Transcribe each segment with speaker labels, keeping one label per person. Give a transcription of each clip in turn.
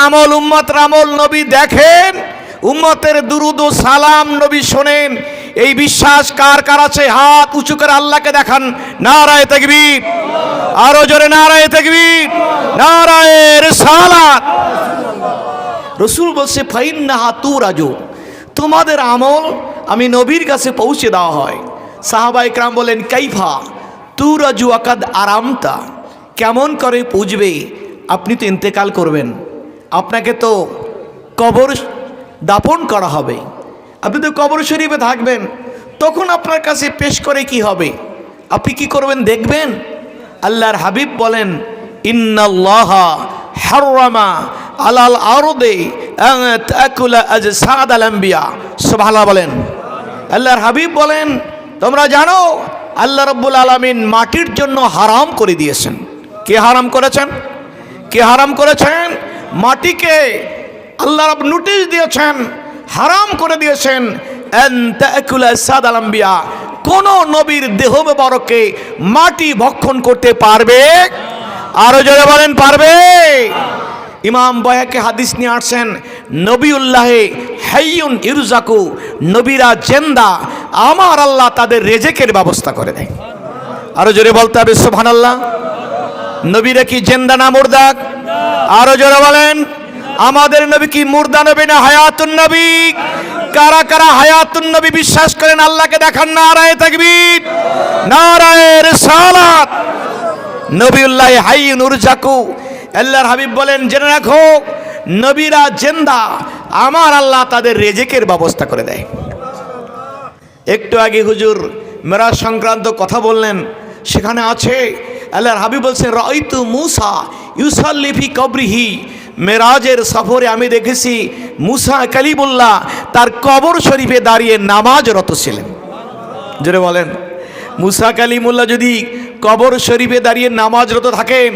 Speaker 1: আমল, উম্মতের আমল নবী দেখেন, উম্মতের দুরুদ ও সালাম নবী শোনেন। এই বিশ্বাস কার কার আছে? হাত উঁচু করে আল্লাহকে দেখান। নারায়ে তাকবীর, আরো জোরে নারায়ে তাকবীর, নারায়ে রিসালাত। রাসূল বলছে ফাইন্নাহা তুরাজু, তোমাদের আমল আমি নবীর কাছে পৌঁছে দেওয়া হয়। সাহাবায়ে কেরাম বলেন কাইফা তুরাজু আকাদ আরামতা, কেমন করে পৌঁছবে? আপনি তো ইন্তেকাল করবেন, আপনাকে তো কবর দাফন করা হবে, আপনি তো কবর শরীফে থাকবেন, তখন আপনার কাছে পেশ করে কি হবে? আপনি কি করবেন দেখবেন? আল্লাহর হাবিব বলেন ইন্নাল্লাহা হাররামা আলাল আরদে আন তাকুলা আজসাদাল আম্বিয়া। সুবহানাল্লাহ বলেন। আল্লাহর হাবিব বলেন তোমরা জানো আল্লাহ রাব্বুল আলামিন মাটির জন্য হারাম করে দিয়েছেন। কে হারাম করেছেন? কে হারাম করেছেন? মাটিকে আল্লাহ রাব্বু নোটিশ দিয়েছেন, হারাম করে দিয়েছেন আন তাকুলা আজসাদাল আম্বিয়া, কোন নবীর দেহ মোবারকে মাটি ভক্ষণ করতে পারবে? আরো জোরে বলেন পারবে? ইমাম বায়হাকি হাদিস নিয়ে আসছেন নবিউল্লাহে হাইয়ুন ইরজাকু, নবীরা জিন্দা, আমার আল্লাহ তাদের রেজেকের ব্যবস্থা করে দেয়। আরো জোরে বলতে হবে সুবহানাল্লাহ। নবীরা কি জিন্দা না মুর্দা? আরো জোরে বলেন। আমাদের নবী কি মুর্দা নবী না হায়াতুন নবী? কারা কারা হায়াতুন নবী বিশ্বাস করেন আল্লাহকে দেখান। নারায়ে তাকবীর, নারায়ে রিসালাত। নবিউল্লাহ হাইয়ুন ইরজাকু, আল্লাহর হাবিব বলেন জেনে রাখো নবীরা জিন্দা, আমার আল্লাহ তাদের রেজেকের ব্যবস্থা করে দেয়। একটু আগে হুজুর মেরাজ সংক্রান্ত কথা বললেন, সেখানে আছে আল্লাহর হাবিব বলছেন রাআইতু মূসা ইউসাল্লি ফি কবরিহি, মেরাজের সফরে আমি দেখেছি মূসা কালিমুল্লাহ তার কবর শরীফে দাঁড়িয়ে নামাজরত ছিলেন। জোরে বলেন। মূসা কালিমুল্লাহ যদি কবর শরীফে দাঁড়িয়ে নামাজরত থাকেন,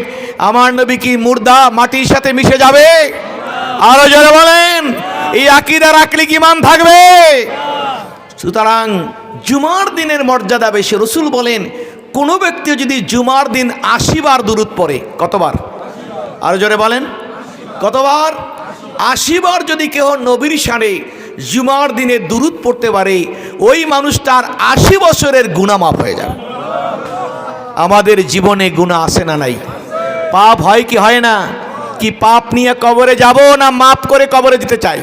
Speaker 1: আমার নবী কি মুর্দা মাটির সাথে মিশে যাবে? আরো জোরে বলেন। এই আকীদা রাখলে কি ঈমান থাকবে? সুতরাং জুমার দিনের মর্যাদা বেশি। রাসূল বলেন কোন ব্যক্তি যদি জুমার দিন ৮০ বার দুরূদ পড়ে, কতবার? আরো জোরে বলেন কতবার? ৮০ বার যদি কেউ নবীর শানে জুমার দিনে দুরূদ পড়তে পারে, ওই মানুষটার ৮০ বছরের গুনাহ মাফ হয়ে যাবে। আমাদের জীবনে গুনাহ আসে না নাই? পাপ হয় কি হয় না? কি পাপ নিয়ে কবরে যাব না মাফ করে কবরে যেতে চাই?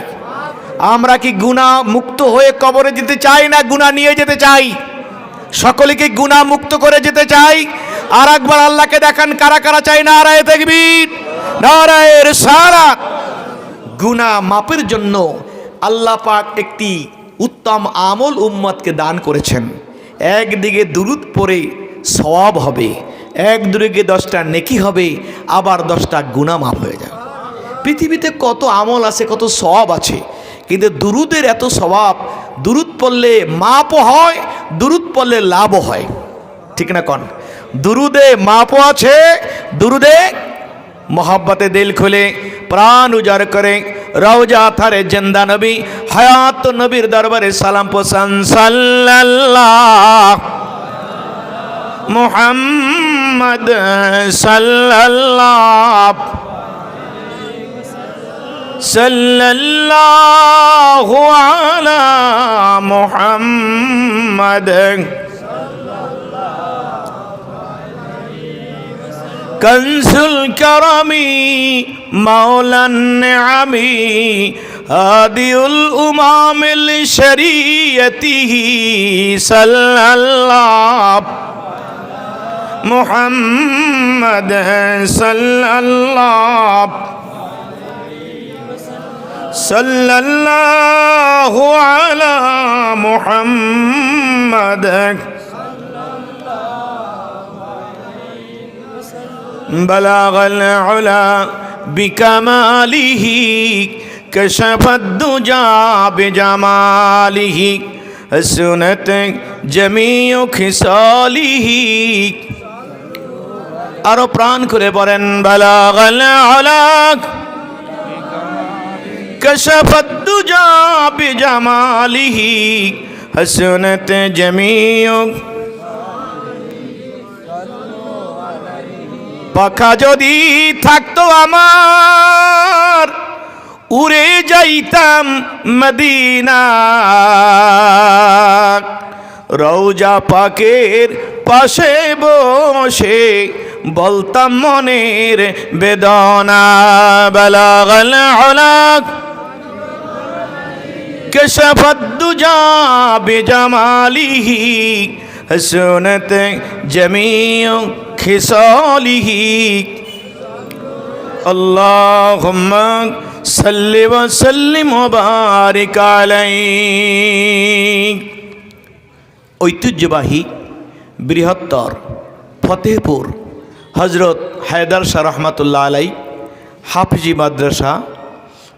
Speaker 1: আমরা কি গুনাহ মুক্ত হয়ে কবরে যেতে চাই না গুনাহ নিয়ে যেতে চাই? সকলে কি গুনাহ মুক্ত করে যেতে চাই? আর একবার আল্লাহকে দেখান কারা কারা চাই। নারায়ে তাকবীর, নারায়ে রিসালাত। গুনাহ মাফের জন্য আল্লাহ পাক একটি উত্তম আমল উম্মতকে দান করেছেন। একদিকে দুরূদ পড়ে সওয়াব হবে, একদিকে 10টা নেকি হবে, আবার 10টা গুনাহ মাফ হয়ে যাবে। পৃথিবীতে কত আমল আছে, কত সওয়াব আছে, কিন্তু দুরূদের এত সওয়াব। দুরূদ পড়লে মাপও হয়, দুরূদ পড়লে লাভও হয়, ঠিক না কোন? দুরুদে মাপও আছে, দুরুদে মোহাব্বতে দিল খুলে প্রাণ উজাড় করে রওজা থারে জিন্দা নবী হায়াত নবীর দরবারে সালাম পোষণ সাল্লাল্লাহ মুহাম্মদ সাল্লাল্লাহ সাল্লাল্লাহু আলা মুহাম্মদ कंजुल करमी मौलन निअमी हादिउल उमामिल शरीयतिही सल्लल्लाहु मुहम्मद सल्लल्लाहु अला मुहम्मद बलागल उला बिकमालिही कशफद दुजा बिजमालिही हसनत जमीउ खिसालिही। आरो प्राण करे पड़ेन बलागल उला कशफद दुजा बिजमालिही हसनत जमीउ। পাখা যদি থাকতো আমার উড়ে যাইতাম মদিনা, রওজা পাকের পাশে বসে বলতাম মনের বেদনা। বালাগাল উলাক كشفت الدجى بجماله حسنت جميع خصاله اللهم صل وسلم وبارك عليه। ঐতিহ্যবাহী বৃহত্তর ফতেহপুর হজরত হায়দার শাহ রহমাতুল্লাহ আলাই হাফিজি মাদ্রাসা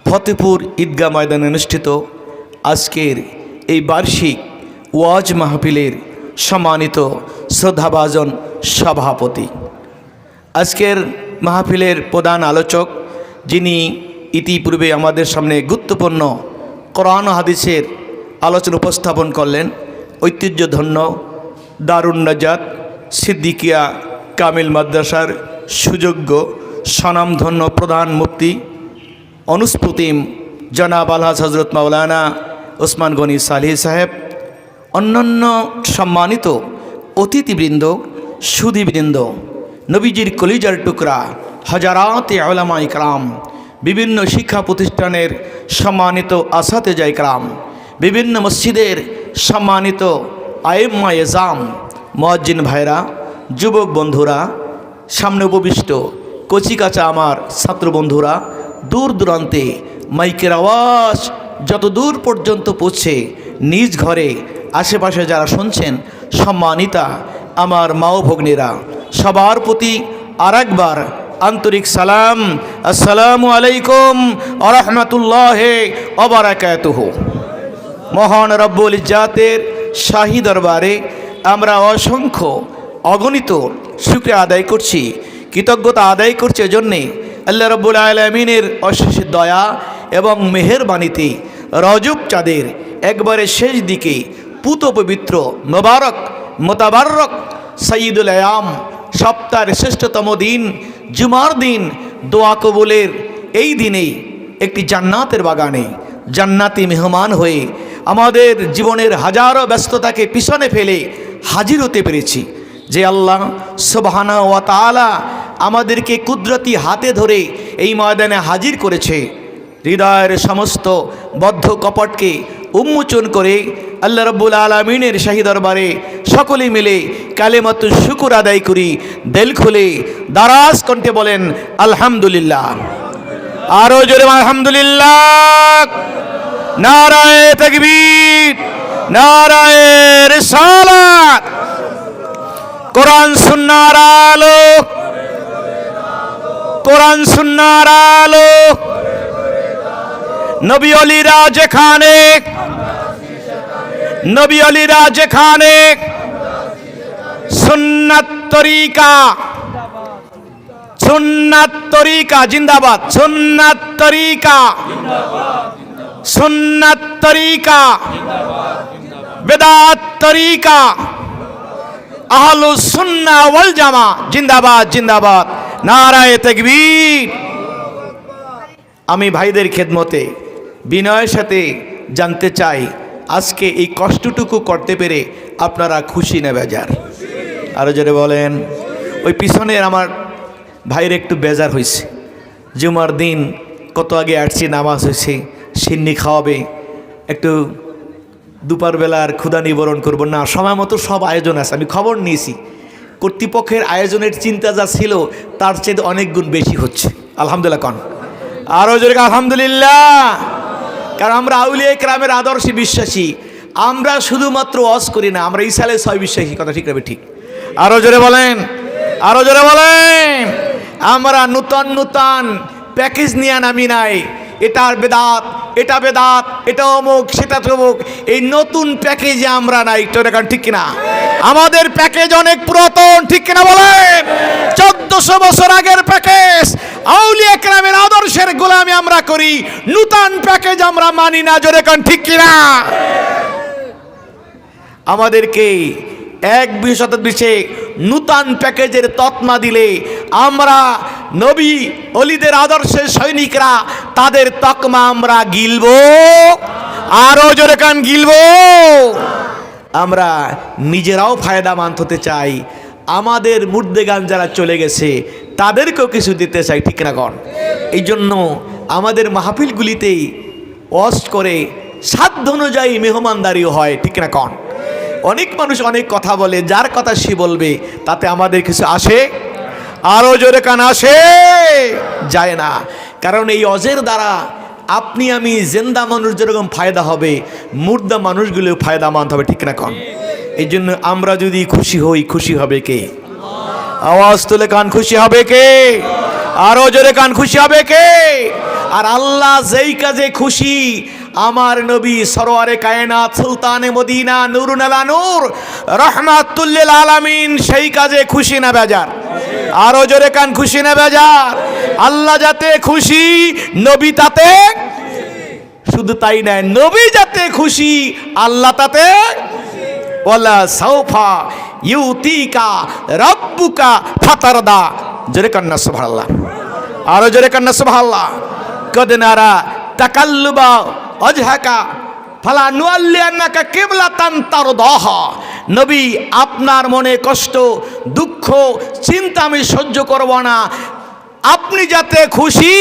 Speaker 1: ফতেহপুর ঈদগাহ ময়দানে অনুষ্ঠিত আজকের এই বার্ষিক ওয়াজ মাহফিলের সম্মানিত শ্রদ্ধাভাজন সভাপতি, আজকের মাহফিলের প্রধান আলোচক, যিনি ইতিপূর্বে আমাদের সামনে গুরুত্বপূর্ণ কোরআন ও হাদিসের আলোচনা উপস্থাপন করলেন, ঐতিহ্যধন্য দারুন নাজাত সিদ্দিকিয়া কামিল মাদ্রাসার সুযোগ্য স্বনামধন্য প্রধান মুফতি অনুস্ফুতিম জনাব আলহাজ হজরত মাওলানা ওসমান গনি সালেহী সাহেব, অন্যান্য সম্মানিত অতিথিবৃন্দ, সুধীবৃন্দ, নবীজির কলিজার টুকরা হাজারাতে উলামা ইকরাম, বিভিন্ন শিক্ষা প্রতিষ্ঠানের সম্মানিত আসাতেজা ইকরাম, বিভিন্ন মসজিদের সম্মানিত আইম্মা এজাম, মুয়াজ্জিন ভাইরা, যুবক বন্ধুরা, সামনে উপবিষ্ট কচিকাচা আমার ছাত্র বন্ধুরা, দূর দূরান্তে মাইকের আওয়াজ যত দূর পর্যন্ত পৌঁছে নিজ ঘরে আশেপাশে যারা শুনছেন, সম্মানিতা আমার মা ও ভগ্নীরা, সবার প্রতি আরেকবার আন্তরিক সালাম, আসসালামু আলাইকুম ওয়া রাহমাতুল্লাহি ওয়া বারাকাতুহু। মহান রব্বুল ইজ্জাতের শাহী দরবারে আমরা অসংখ্য অগণিত শুকরিয়া আদায় করছি, কৃতজ্ঞতা আদায় করছি এজন্যে আল্লাহ রব্বুল আলামিনের অশেষ দয়া এবং মেহেরবানিতে রজব চাঁদের একবারে শেষ দিকে পুত পবিত্র মোবারক মোতাবারক সঈদুল আয়াম সপ্তাহের শ্রেষ্ঠতম দিন জুমার দিন দোয়া কবুলের এই দিনেই একটি জান্নাতের বাগানে জান্নাতি মেহমান হয়ে আমাদের জীবনের হাজারো ব্যস্ততাকে পিছনে ফেলে হাজির হতে পেরেছি। যে আল্লাহ সুবহানাহু ওয়া তাআলা আমাদেরকে কুদরতি হাতে ধরে এই ময়দানে হাজির করেছে, হৃদয়ের সমস্ত বদ্ধ কপটকে উন্মোচন করে আল্লাহ রাব্বুল আলামিনের শাহী দরবারে সকলে মিলে কালেমাতু শুকর আদায় করি, দিল খুলে দারাজ কণ্ঠে বলেন আলহামদুলিল্লাহ। আরো জোরে আলহামদুলিল্লাহ। নারায়ে তাকবীর, নারায়ে রিসালাত। কোরআন সুন্নাহর আলো, কোরআন সুন্নাহর আলো। নবী ওলিরা যেখানে, নবী ওলিরা যেখানে, সুন্নাত তরিকা, সুন্নাত তরিকা জিন্দাবাদ, সুন্নাত তরিকা, সুন্নাত তরিকা, বেদাত তরিকা, আহলুস সুন্নাহ ওয়াল জামা জিন্দাবাদ, জিন্দাবাদ, নারায়ে তাকবীর। আমি ভাইদের খেদমতে বিনয়ের সাথে জানতে চাই, আজকে এই কষ্টটুকু করতে পেরে আপনারা খুশি না বেজার? আরো জোরে বলেন। ওই পিছনের আমার ভাইয়ের একটু বেজার হয়েছে, জুমার দিন কত আগে আসছি, নামাজ হয়েছে, সিন্নি খাওয়াবে, একটু দুপুরবেলার ক্ষুধা নিবারণ করবো না, সময় মতো সব আয়োজন আছে। আমি খবর নিয়েছি, কর্তৃপক্ষের আয়োজনের চিন্তা যা ছিল তার চেয়ে অনেক গুণ বেশি হচ্ছে। আলহামদুলিল্লাহ কন, আরো জোরে আলহামদুলিল্লাহ। কারণ আমরা আউলিয়া কেরামের আদর্শে বিশ্বাসী, আমরা শুধুমাত্র ওয়াজ করি না, আমরা ইসালে ছয় বিশ্বাসী। কথা ঠিক হবে? ঠিক। আরো জোরে বলেন, আরো জোরে বলেন। আমরা নূতন নূতন প্যাকেজ নিয়ে নামি নাই, এটার বেদাত, এটা বেদাত, এটা অমুক, সেটা তমুক, এই নতুন প্যাকেজে আমরা নাই। তো এখন ঠিক কিনা? আমাদের প্যাকেজ অনেক পুরাতন, ঠিক কিনা বলেন? 1400 বছর আগের প্যাকেজ। আউলিয়া কেরামের আদর্শের গোলামি আমরা করি, নূতন প্যাকেজ আমরা মানি না। জোরে এখন ঠিক কিনা? আমাদেরকে 21 শতাব্দীতে নূতন প্যাকেজের তকমা দিলে আমরা নবী অলিদের আদর্শের সৈনিকরা, তাদের তকমা আমরা গিলব, আরো জোরে কান গিলব। আমরা নিজেরাও ফায়দামন্দ হতে চাই, আমাদের মুর্দেগান যারা চলে গেছে তাদেরকেও কিছু দিতে চাই, ঠিক না কন? এই জন্য আমাদের মাহফিলগুলিতেই ওয়াজ করে সাধ্য অনুযায়ী মেহমানদারিও হয়, ঠিক না কন? অনেক মানুষ অনেক কথা বলে, যার কথা সে বলবে, তাতে আমাদের কিছু আসে, আরো জোরে কান আসে যায় না। কারণ এই ওয়াজের দ্বারা আপনি আমি জিন্দা মানুষ যেরকম ফায়দা হবে, মুর্দা মানুষগুলোও ফায়দামন্দ হবে, ঠিক না কন? এই জন্য আমরা যদি খুশি হই, খুশি হবে কে? আওয়াজ তুলে কান, খুশি হবে কে? আরো জোরে কান, খুশি হবে কে? আর আল্লাহ যেই কাজে খুশি, আমার নবী সরওয়ারে কায়নাত সুলতানে মদিনা নূরুন আলা নূর রাহমাতুল লিল আলামিন সেই কাজে খুশি না বেজার? আরো জোরে কান, খুশি না বেজার? আল্লাহ যাতে খুশি, নবী তাতে, শুধু তাই নয়, নবী যাতে খুশি, আল্লাহ তাতে। ওয়ালা সাউফা ইউতিকা রাব্বুকা ফাতারদা। জোরে কান না সুবহানাল্লাহ, আরো জোরে কান না সুবহানাল্লাহ। কদ নারা তাকাল্লুবা ওয়াজহাকা ফালা নুআল্লিয়ান্নাকা কিবলাতান তারদাহা। নবী, আপনার মনে কষ্ট, দুঃখ, চিন্তা আমি সহ্য করব না। আপনি যাতে খুশি,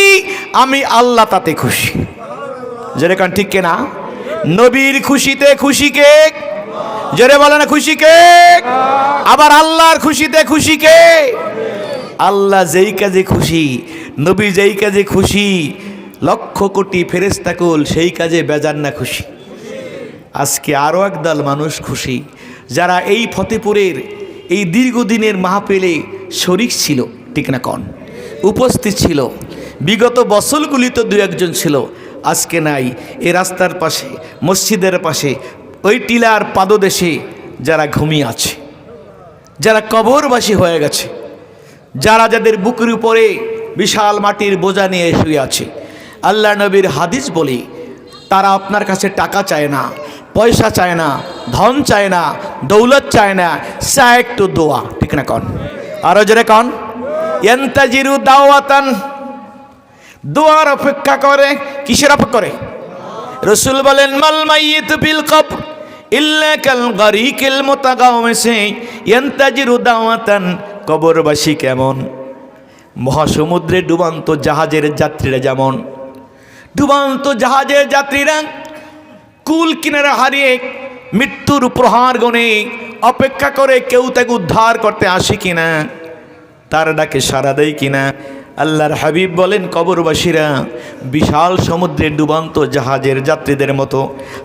Speaker 1: আমি আল্লাহ তাতে খুশি। জোরে কান, ঠিক কিনা? নবীর খুশিতে খুশি কে? জোরে বলে না, খুশি কে? আবার আল্লাহর খুশিতে খুশি কে? আল্লাহ যেই কাজে খুশি, নবী যেই কাজে খুশি, লক্ষ কোটি ফেরেশতাকুল সেই কাজে বেজার না খুশি। আজকে আরও একদল মানুষ খুশি, যারা এই ফতেপুরের এই দীর্ঘদিনের মাহফিলে শরিক ছিল, ঠিক না কন? উপস্থিত ছিল। বিগত বছরগুলি তো দু একজন ছিল, আজকে নাই। এই রাস্তার পাশে, মসজিদের পাশে, ওই টিলার পাদদেশে যারা ঘুমিয়ে আছে, যারা কবরবাসী হয়ে গেছে, যারা যাদের বুকের উপরে বিশাল মাটির বোঝা নিয়ে শুয়ে আছে, আল্লাহ নবীর হাদিস বলি, তারা আপনার কাছে টাকা চায় না, পয়সা চায় না, ধন চায় না, দৌলত চায় না, চায় একটু দোয়া, ঠিক না কন? আরো জোরে কন। ইয়ান্তাজিরু দাওয়াতান, দোয়ার অপেক্ষা করে। কিসের অপেক্ষা করে? রাসূল বলেন, মাল মাইয়িতু বিল কবর ইল্লা কাল গারিকিল মুতাগাওমিসি ইয়ান্তাজিরু দাওয়াতান। কবরবাসী কেমন? মহাসমুদ্রে ডুবান্ত জাহাজের যাত্রীরা যেমন, ডুবান্ত জাহাজের যাত্রীরা কুল কিনারা হারিয়ে মৃত্যুর প্রহার গণে অপেক্ষা করে কেউ তাকে উদ্ধার করতে আসে কিনা, তার ডাকে সাড়া দেয় কিনা। আল্লাহর হাবিব বলেন, কবরবাসীরা বিশাল সমুদ্রে ডুবান্ত জাহাজের যাত্রীদের মতো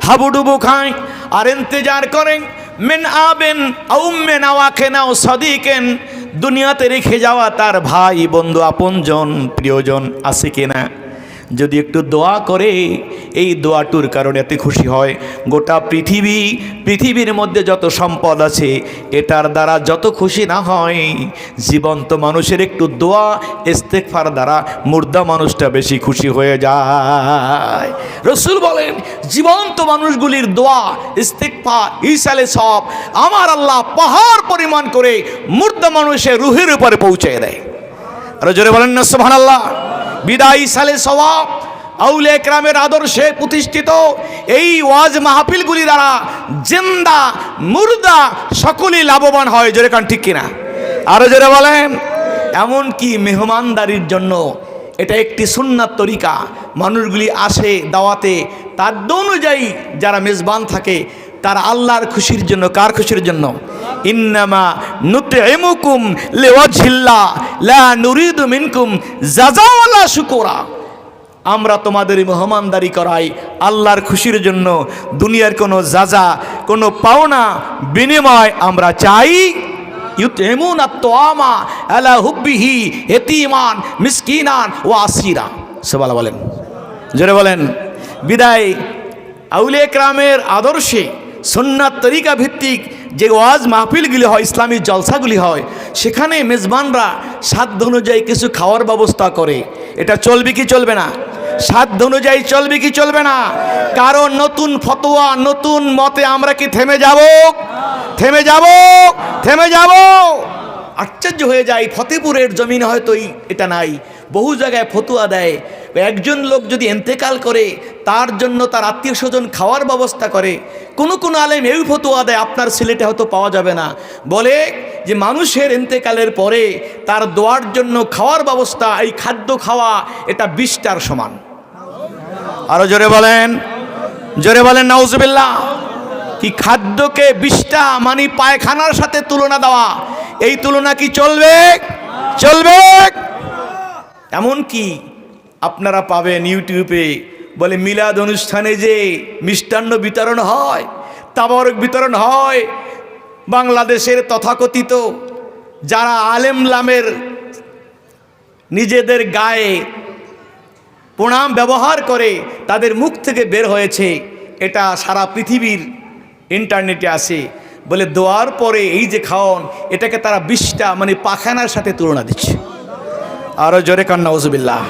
Speaker 1: হাবুডুবু খায় আর ইন্তজার করেন মেন আবেন আউম্মেন আওয়াকেনাও সাদিকেন, দুনিয়াতে রেখে যাওয়া তার ভাই, বন্ধু, আপনজন, প্রিয়জন আছে কিনা। যদি একটু দোয়া করে, এই দোয়াটুর কারণে এতে খুশি হয়। গোটা পৃথিবীর মধ্যে যত সম্পদ আছে, এটার দ্বারা যত খুশি না হয়, জীবন্ত মানুষের একটু দোয়া ইস্তেগফার দ্বারা মুর্দা মানুষটা বেশি খুশি হয়ে যায়। রাসূল বলেন, জীবন্ত মানুষগুলির দোয়া, ইস্তেগফার, ইসালে সব আমার আল্লাহ পাহাড় পরিমাণ করে মুর্দা মানুষের রুহের উপরে পৌঁছে দেয়। আর জোরে বলেন না সুবহানাল্লাহ। বিদায়ী সালে সওয়াব আউলিয়া কেরামের আদর্শে প্রতিষ্ঠিত এই ওয়াজ মাহফিলগুলি দ্বারা জিন্দা মুর্দা সকলেই লাভবান হয়। জোরে কান, ঠিক কিনা? আরো জোরে বলেন। এমনকি মেহমানদারির জন্য এটা একটি সুন্নাত তরিকা। মানুষগুলি আসে দাওয়াতে, তার অনুযায়ী যারা মেজবান থাকে তারা আল্লাহর খুশির জন্য, কার খুশির জন্য? ইন্নামা নুতইমুকুম লিওয়াজহিল্লাহ লা নুরিদু মিনকুম জাযা ওয়ালা শুকুরা। আমরা তোমাদের মেহমানদারি করাই আল্লাহর খুশির জন্য, দুনিয়ার কোনো জাযা, কোনো পাওনা বিনিময় আমরা চাই। ইউতইমুনা আত-তাআমা আলা হুব্বিহি ইয়াতীমান মিসকিনান ওয়া আসীরা। সুবহানাল্লাহ বলেন, জোরে বলেন। বিদায় আউলিয়া কেরামের আদর্শে সুন্নাত তরিকা ভিত্তিক যে ওয়াজ মাহফিলগুলি হয়, ইসলামী জলসাগুলি হয়, সেখানে মেজবানরা সাধ্য অনুযায়ী কিছু খাওয়ার ব্যবস্থা করে। এটা চলবে কি চলবে না? সাধ্য অনুযায়ী চলবে কি চলবে না? কারণ নতুন ফতোয়া, নতুন মতে আমরা কি থেমে যাব? থেমে যাব? থেমে যাব? আশ্চর্য হয়ে যায়, ফতেপুরের জমিনে হয়তো এটা নাই, বহু জায়গায় ফতুয়া দেয় একজন লোক যদি ইন্তেকাল করে তার জন্য তার আত্মীয় স্বজন খাওয়ার ব্যবস্থা করে। কোনো আলেম এই ফতুয়া দেয় আপনার ছেলেটা হয়তো পাওয়া যাবে না, বলে যে মানুষের ইন্তেকালের পরে তার দোয়ার জন্য খাওয়ার ব্যবস্থা, এই খাদ্য খাওয়া এটা 20টার সমান। আরো জোরে বলেন, জোরে বলেন নাউজুবিল্লাহ। কি খাদ্যকে 20টা মানে পায়খানার সাথে তুলনা দেওয়া, এই তুলনা কি চলবে? চলবে। এমন কি আপনারা পাবেন ইউটিউবে, বলে মিলাদ অনুষ্ঠানে যে মিষ্টান্ন বিতরণ হয়, তাবারক বিতরণ হয়, বাংলাদেশের তথাকথিত যারা আলেম লামের নিজেদের গায়ে প্রণাম ব্যবহার করে তাদের মুখ থেকে বের হয়েছে, এটা সারা পৃথিবীর ইন্টারনেটে আসে, বলে দোয়ার পরে এই যে খাওয়ান এটাকে তারা 20টা মানে পাখানার সাথে তুলনা দিচ্ছে। আরো জোরে কান নাউজুবিল্লাহ,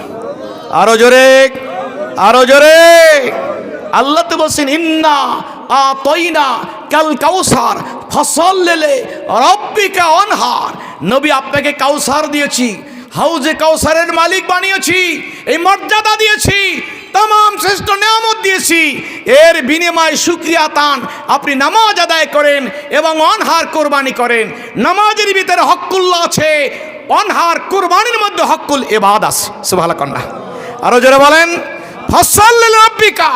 Speaker 1: আরো জোরে, আরো জোরে। আল্লাহ তো বলছেন ইন্না আতাইনা কাল কাউসার ফাসাল্লি রাব্বিকা ওয়ানহার। নবী আপনাকে কাউসার দিয়েছি, হাউজে কাউসারের মালিক বানিয়েছি, এই মর্যাদা দিয়েছি, तमाम श्रेष्ठ नियामत दिएছি, এর বিনিময়ে শুকরিয়া তান আপনি নামাজ আদায় করেন এবং অনহার কোরবানি করেন। নামাজের ভিতরে হকুল্লাহ আছে, অনহার কোরবানির মধ্যে হকুল ইবাদ আছে। সুবহানাল্লাহ। আরো জোরে বলেন ফাসাল্লি রাব্বিকা,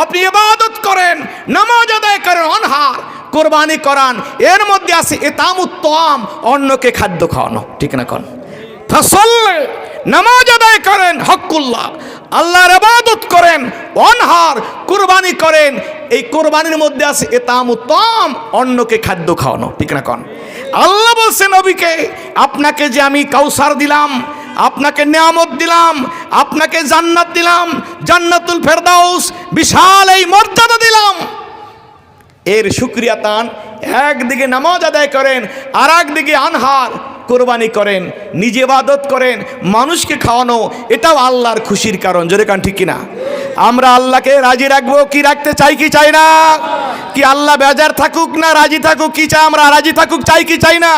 Speaker 1: আপনি ইবাদত করেন, নামাজ আদায় করেন, অনহার কোরবানি করান, এর মধ্যে আছে ইতামুত তাম, অন্যকে খাদ্য খাওয়ানো। ঠিক না? কোন ফাসাল্লি, নামাজ আদায় করেন, হকুল্লাহ আল্লাহর ইবাদত করেন, অনহার কুরবানি করেন, এই কুরবানির মধ্যে আছে ইতামুত তাম, অন্যকে খাদ্য খাওয়ানো। ঠিক না? কোন আল্লাহ বলছেন নবীকে, আপনাকে যে আমি কাউসার দিলাম, আপনাকে নিয়ামত দিলাম, আপনাকে জান্নাত দিলাম, জান্নাতুল ফেরদাউস, বিশাল এই মর্যাদা দিলাম, এর শুকরিয়া তান একদিকে নামাজ আদায় করেন, আর একদিকে আনহার কোরবানি করেন, নিজে ইবাদত করেন, মানুষকে খাওয়ানো, এটাও আল্লাহর খুশির কারণ। জোরে কান ঠিক কিনা? আমরা আল্লাহকে রাজি রাখবো কি রাখতে চাই কি চাই না? কি আল্লাহ বেজার থাকুক না রাজি থাকুক কি চাই? আমরা রাজি থাকুক চাই কি চাই না?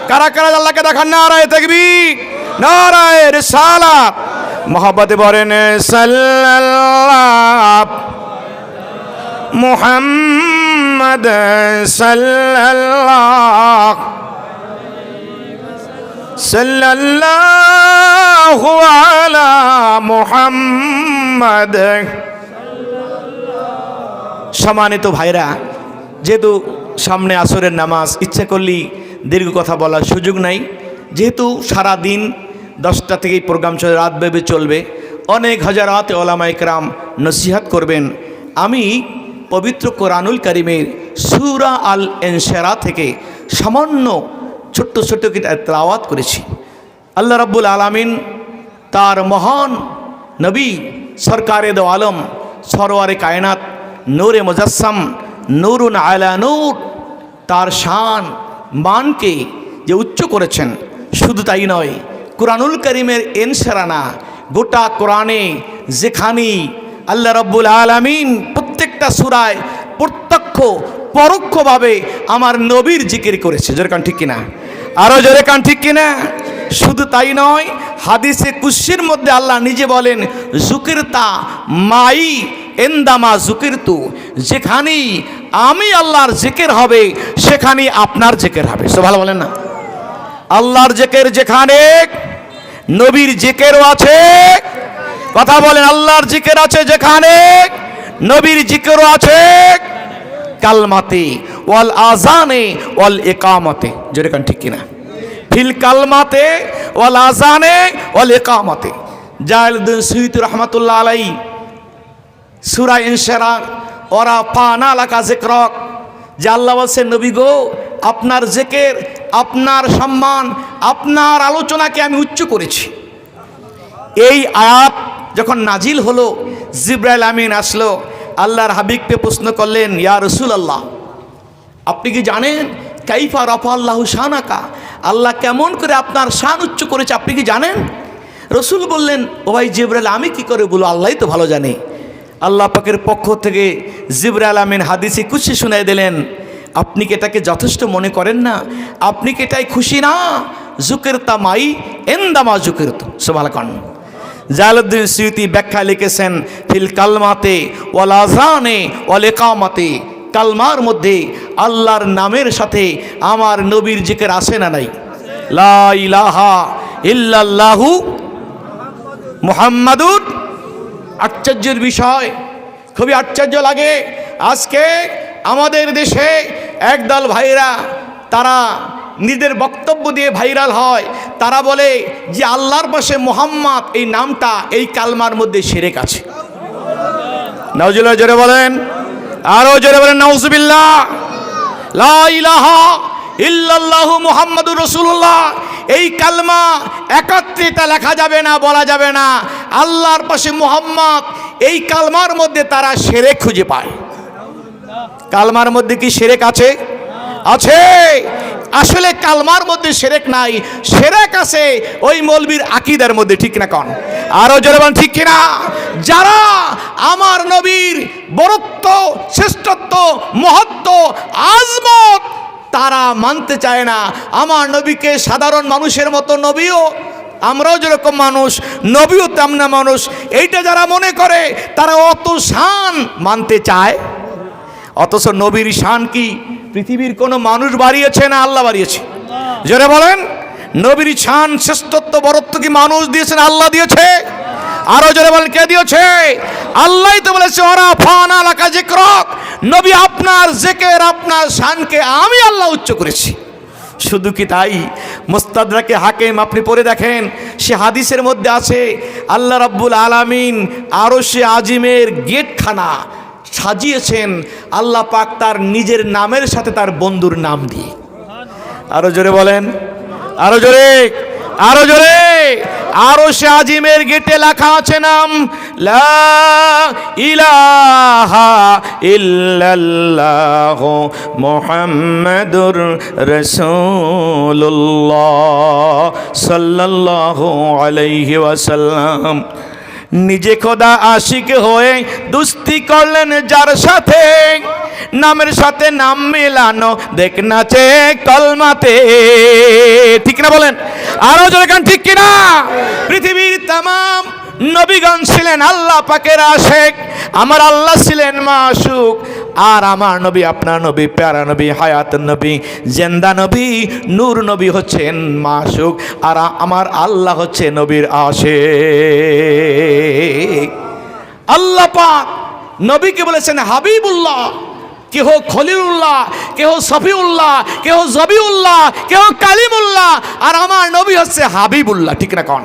Speaker 1: কারা কারা আল্লাহকে দেখান নারায়ে তাকবীর, নারায়ে রিসালাত, মোহাব্বতে বলেন সাল্লাল্লাহু মুহাম্মদ সাল্লাল্লাহু আলা মুহাম্মদ। সম্মানিত ভাইরা, যেহেতু সামনে আসরের নামাজ, ইচ্ছা করলেই দীর্ঘ কথা বলার সুযোগ নাই, যেহেতু সারা দিন 10টা থেকেই প্রোগ্রাম চলে, রাত ভেবে চলবে, অনেক হাজারাত ওলামা ইকরাম নসিহত করবেন। আমি পবিত্র কোরআনুল কারীমের সূরা আল ইনশিরা থেকে সামান্য ছোট্ট ছোট্ট তেলাওয়াত করেছি। আল্লাহ রাব্বুল আলামিন তার মহান নবী সরকারে দো আলম সরওয়ারে কায়নাত নূরে মুজাসসাম নূরুন আলা নূর, তার শান মানকে যে উচ্চ করেছেন, শুধু তাই নয়, কোরআনুল কারীমের ইনশিরা না, গোটা কোরআনে যেখানে আল্লাহ রাব্বুল আলামিন প্রত্যেকটা সূরায় প্রত্যক্ষ পরোক্ষভাবে আমার নবীর জিকির করেছে। জোরে কান ঠিক কিনা? আরো জোরে কান ঠিক কিনা? শুধু তাই নয়, হাদিসে কুদসির মধ্যে আল্লাহ নিজে বলেন যুকিরতা মাই এন্দামা যুকিরতু, যেখানে আমি আল্লাহর জিকির হবে সেখানে আপনার জিকির হবে। সুবহানাল্লাহ বলেন না? আল্লাহর জিকির যেখানে, নবীর জিকিরও আছে। কথা বলেন, আল্লাহর জিকির আছে যেখানে, নবীর জিকিরও আছে। কালমাতে ওয়াল আজানে ওয়াল ইকামতে। জোরে কান ঠিক কিনা? ফিল কালমাতে ওয়াল আজানে ওয়াল ইকামতে। জালালউদ্দিন সুয়ুতী রাহমাতুল্লাহ আলাইহি সূরা ইনশিরা ওরা ফানা লাকা যিকরাক, যে আল্লাহ বলছেন নবী গো, আপনার জিকির, আপনার সম্মান, আপনার আলোচনাকে আমি উচ্চ করেছি। এই আয়াত যখন নাজিল হলো, জিবরাইল আমিন আসলো, আল্লাহর হাবিবকে প্রশ্ন করলেন, ইয়া রাসূলুল্লাহ, আপনি কি জানেন কাইফা রাফা আল্লাহু শানাকা, আল্লাহ কেমন করে আপনার শান উচ্চ করেছে আপনি কি জানেন? রসুল বললেন, ও ভাই জিবরাইল, আমি কি করে বলবো, আল্লাহই তো ভালো জানে। আল্লাহ পাকের পক্ষ থেকে জিবরাইল আমিন হাদিসে কুদসি শুনাই দিলেন, আপনি কি এটাকে যথেষ্ট মনে করেন না? আপনি কি এটাই খুশি না? যুকিরতা মাই ইনদামা যুকিরতু। সুবহানাল্লাহ। জালালউদ্দিন সুয়ুতি ব্যাখ্যা লিখেছেন, ফিল কালমাতে ওয়াল আযানে ওয়াল ইকামাতে, কালমার মধ্যে আল্লাহর নামের সাথে আমার নবীর জিকির আছে না নাই? লা ইলাহা ইল্লাল্লাহু মুহাম্মাদুর। আশ্চর্যের বিষয়, খুবই আশ্চর্য লাগে। আজকে আমাদের দেশে একদল ভাইরা, তারা নিজের বক্তব্য দিয়ে ভাইরাল হয়। তারা বলে যে আল্লাহর পাশে মুহাম্মদ এই নামটা এই কালমার মধ্যে শিরক আছে। নাউজুবিল্লাহ, জোরে বলেন, আরো জোরে বলেন নাউজুবিল্লাহ। লা ইলাহা ইল্লাল্লাহু মুহাম্মাদুর রাসূলুল্লাহ, এই কালমা একাত্রিতা লেখা যাবে না, বলা যাবে না। আল্লাহর পাশে মুহাম্মদ, এই কালমার মধ্যে তারা শিরক খুঁজে পায়। কালমার মধ্যে কি শিরক আছে? আছে। আসলে কালমার মধ্যে শিরক নাই, শিরক আছে ওই মৌলবীর আকীদার মধ্যে। ঠিক না কোন? আরো জোরে বলেন ঠিক কিনা? যারা আমার নবীর বরত্ব, শ্রেষ্ঠত্ব, মহত্ব, আজমত তারা মানতে চায় না। আমার নবীকে সাধারণ মানুষের মতো, নবীও আমরাও যেরকম মানুষ, নবীও তেমন মানুষ, এইটা যারা মনে করে তারা অত শান মানতে চায়। অথচ নবীর শান কি পৃথিবীর কোনো মানুষ বাড়িয়েছে না আল্লাহ বাড়িয়েছে? জোরে বলেন। নবীর শান, শ্রেষ্ঠত্ব, বরত্ব কি মানুষ দিয়েছেন? আল্লাহ দিয়েছে। আরো জোরে বলেন কে দিয়েছে? আল্লাহই তো বলেছে, ওরা ফানা লাকা যিকরাক, নবী আপনার জিকির, আপনার শানকে আমি আল্লাহ উচ্চ করেছি। শুধু কি তাই? মুস্তাদরাকে হাকিম আপনি পড়ে দেখেন, সে হাদিসের মধ্যে আছে আল্লাহ রাব্বুল আলামিন আরশে আজিমের গেটখানা সাজিয়েছেন আল্লাহ পাক তার নিজের নামের সাথে তার বন্ধুর নাম দিয়ে। আরো জোরে বলেন, আরো জোরে, আরো জোরে। আরশে আজিমের গেটে লেখা আছে নাম, লা ইলাহা ইল্লাল্লাহু মুহাম্মাদুর রাসূলুল্লাহ সাল্লাল্লাহু আলাইহি ওয়াসাল্লাম। নিজে খোদা আশিক হয়ে দুস্তি করলেন যার সাথে, নামের সাথে নাম মেলানো দেখ নাচে কলমাতে। ঠিক না বলেন? আরো জোরে গান ঠিক কিনা? পৃথিবীর তামাম নবীগণ ছিলেন আল্লাহ পাকের আশিক, আমার আল্লাহ ছিলেন মাশুক। আর আমার নবী, আপনার নবী, প্যারা নবী, হায়াত নবী, জিন্দা নবী, নূর নবী হচ্ছেন মাশুক, আর আমার আল্লাহ হচ্ছে নবীর আশিক। আল্লাহ পাক নবীকে বলেছেন হাবিবুল্লাহ, কেহ খলিলুল্লাহ, কেহ সফিউল্লাহ, কেহ জবিউল্লাহ, কেহ কালিমুল্লাহ, আর আমার নবী হচ্ছে হাবিবুল্লাহ। ঠিক না কোন?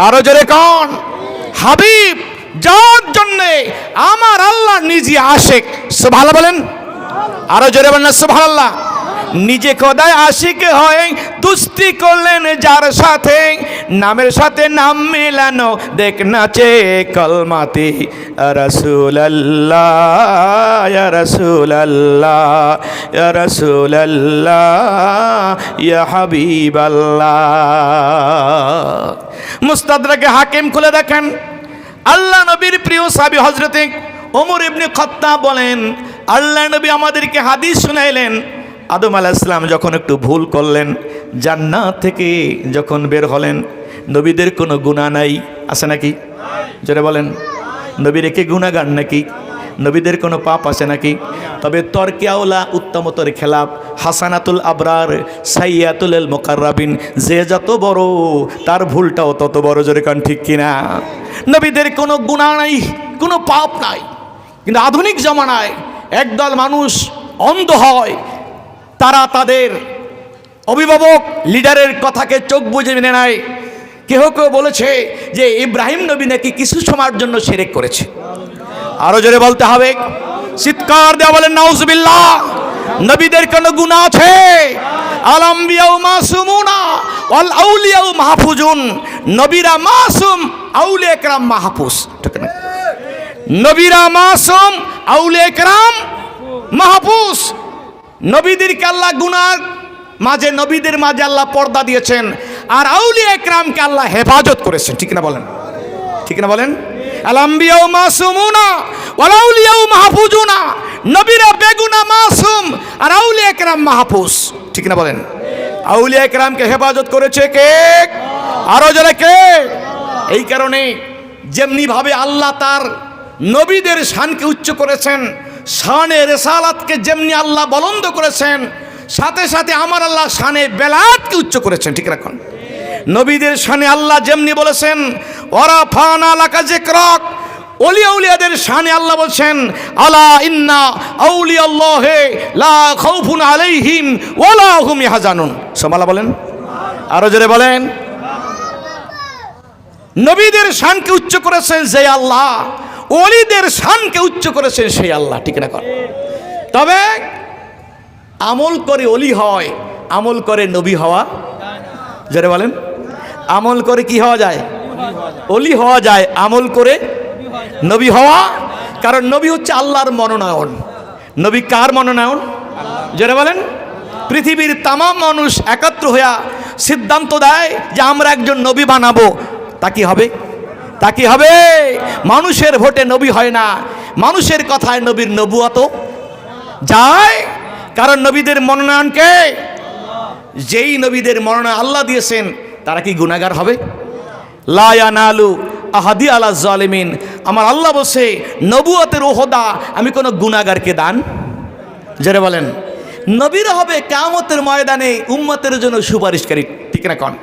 Speaker 1: আরো জোরে কোন? হাবিব, যার জন্যে আমার আল্লাহ নিজে আশিক। সুবহানাল্লাহ বলেন, আরো জোরে বলেন সুবহানাল্লাহ। নিজে খোদায় আশিক হয়ে দুস্তি করলেন যার সাথে, নামের সাথে নাম মেলানো দেখ নাচে কলমাতে। রাসূলুল্লাহ ইয়া রাসূলুল্লাহ ইয়া রাসূলুল্লাহ ইয়া হাবিবাল্লাহ। মুস্তাদরাকে হাকিম খুলে দেখেন, আল্লাহ নবীর প্রিয় সাহাবী হযরতে ওমর ইবনে খাত্তাব বলেন, আল্লাহ নবী আমাদেরকে হাদিস শুনাইলেন, আদম আলাইহিস সালাম যখন একটু ভুল করলেন, জান্নাত থেকে যখন বের হলেন, নবীদের কোনো গুনাহ নাই, আছে নাকি? জোরে বলেন। নবীর কি গুনাহগার নাকি? নবীদের কোনো পাপ আছে নাকি? তবে তর্কে আওলা, উত্তমতর খেলাপ, হাসানাতুল আবরার সাইয়াতুল মুকাররাবিন, যে যত বড় তার ভুলটাও তত বড়। জোরে কান ঠিক কিনা? নবীদের কোনো গুনাহ নাই, কোনো পাপ নাই। কিন্তু আধুনিক জামানায় একদল মানুষ অন্ধ হয়, তারা তাদের অভিভাবক লিডারের কথাকে চোখ বুজে মেনে নেয়। কেহ কেউ বলেছে যে ইব্রাহিম নবী নাকি কিছু সময়ের জন্য শিরক করেছে। আরো জোরে বলতে হবে, চিৎকার দেওয়া বলেন নাউজুবিল্লাহ। নবীদের কোনো গুনাহ আছে? আল আম্বিয়াউ মাসুমুনা ওয়াল আউলিয়াউ মাহফুজুন। নবীরা মাসুম, আউলিয়া কেরাম মাহফুজ। ঠিক না? নবীরা মাসুম, আউলিয়া কেরাম মাহফুজ। নবীদেরকে আল্লাহ গুনার মাঝে, নবীদের মাঝে আল্লাহ পর্দা দিয়েছেন, আর আউলিয়া কেরামকে আল্লাহ হেফাজত করেছেন। ঠিক না বলেন? ঠিক না বলেন? আল আম্বিয়াউ মাসুমুনা ওয়াল আউলিয়াউ মাহফুজুনা। নবীরা বেগুনা মাসুম, আর আউলিয়া কেরাম মাহফুজ। ঠিক না বলেন? আউলিয়া কেরামকে হেফাজত করেছে কে? আরো যারা কে? এই কারণে যেমনি ভাবে আল্লাহ তার নবীদের শানকে উচ্চ করেছেন, শানে রেসালাতকে যেমনি আল্লাহ বলন্দ করেছেন, সাথে সাথে আমার আল্লাহ শানে বেলাতকে উচ্চ করেছেন। ঠিক রাখুন, নবীদের শানে আল্লাহ যেমনি বলেছেন ওয়ারাফানা লাকা যিকরাক, ওলিয়া উলিয়াদের শানে আল্লাহ বলছেন আলা ইন্না আউলিয়াল্লাহি লা খাউফুন আলাইহিম ওয়ালা হুম ইয়াহজানুন। সুবহানাল্লাহ বলেন, আরো জোরে বলেন। নবীদের শানকে উচ্চ করেছেন যে আল্লাহ, ওলিদের শানকে উচ্চ করেছেন সেই আল্লাহ। ঠিক না? তবে আমল করে ওলি হয়, আমল করে নবী হওয়া যারা বলেন, আমল করে কি হওয়া যায়? ওলি হওয়া যায়। আমল করে নবী হওয়া, কারণ নবী হচ্ছে আল্লাহর মনোনয়ন। নবী কার মনোনয়ন? যারা বলেন, পৃথিবীর তামাম মানুষ একত্র হইয়া সিদ্ধান্ত দেয় যে আমরা একজন নবী বানাবো, তা কি হবে? তা কি হবে? মানুষের ভোটে নবী হয় না, মানুষের কথায় নবীর নবুয়ত যায়। কারণ নবীদের মনোনয়নকে, যেই নবীদের মনোনয়ন আল্লাহ দিয়েছেন তারা কি গুনাহগার হবে? লা ইয়ানালু আহাদি আলা জালিমিন। আমার আল্লাহ বলছে নবুয়তের ওহদা আমি কোনো গুনাহগারকে দান। যারা বলেন, নবীরা হবে কিয়ামতের ময়দানে উম্মতের জন্য সুপারিশকারী। ঠিক না? কোন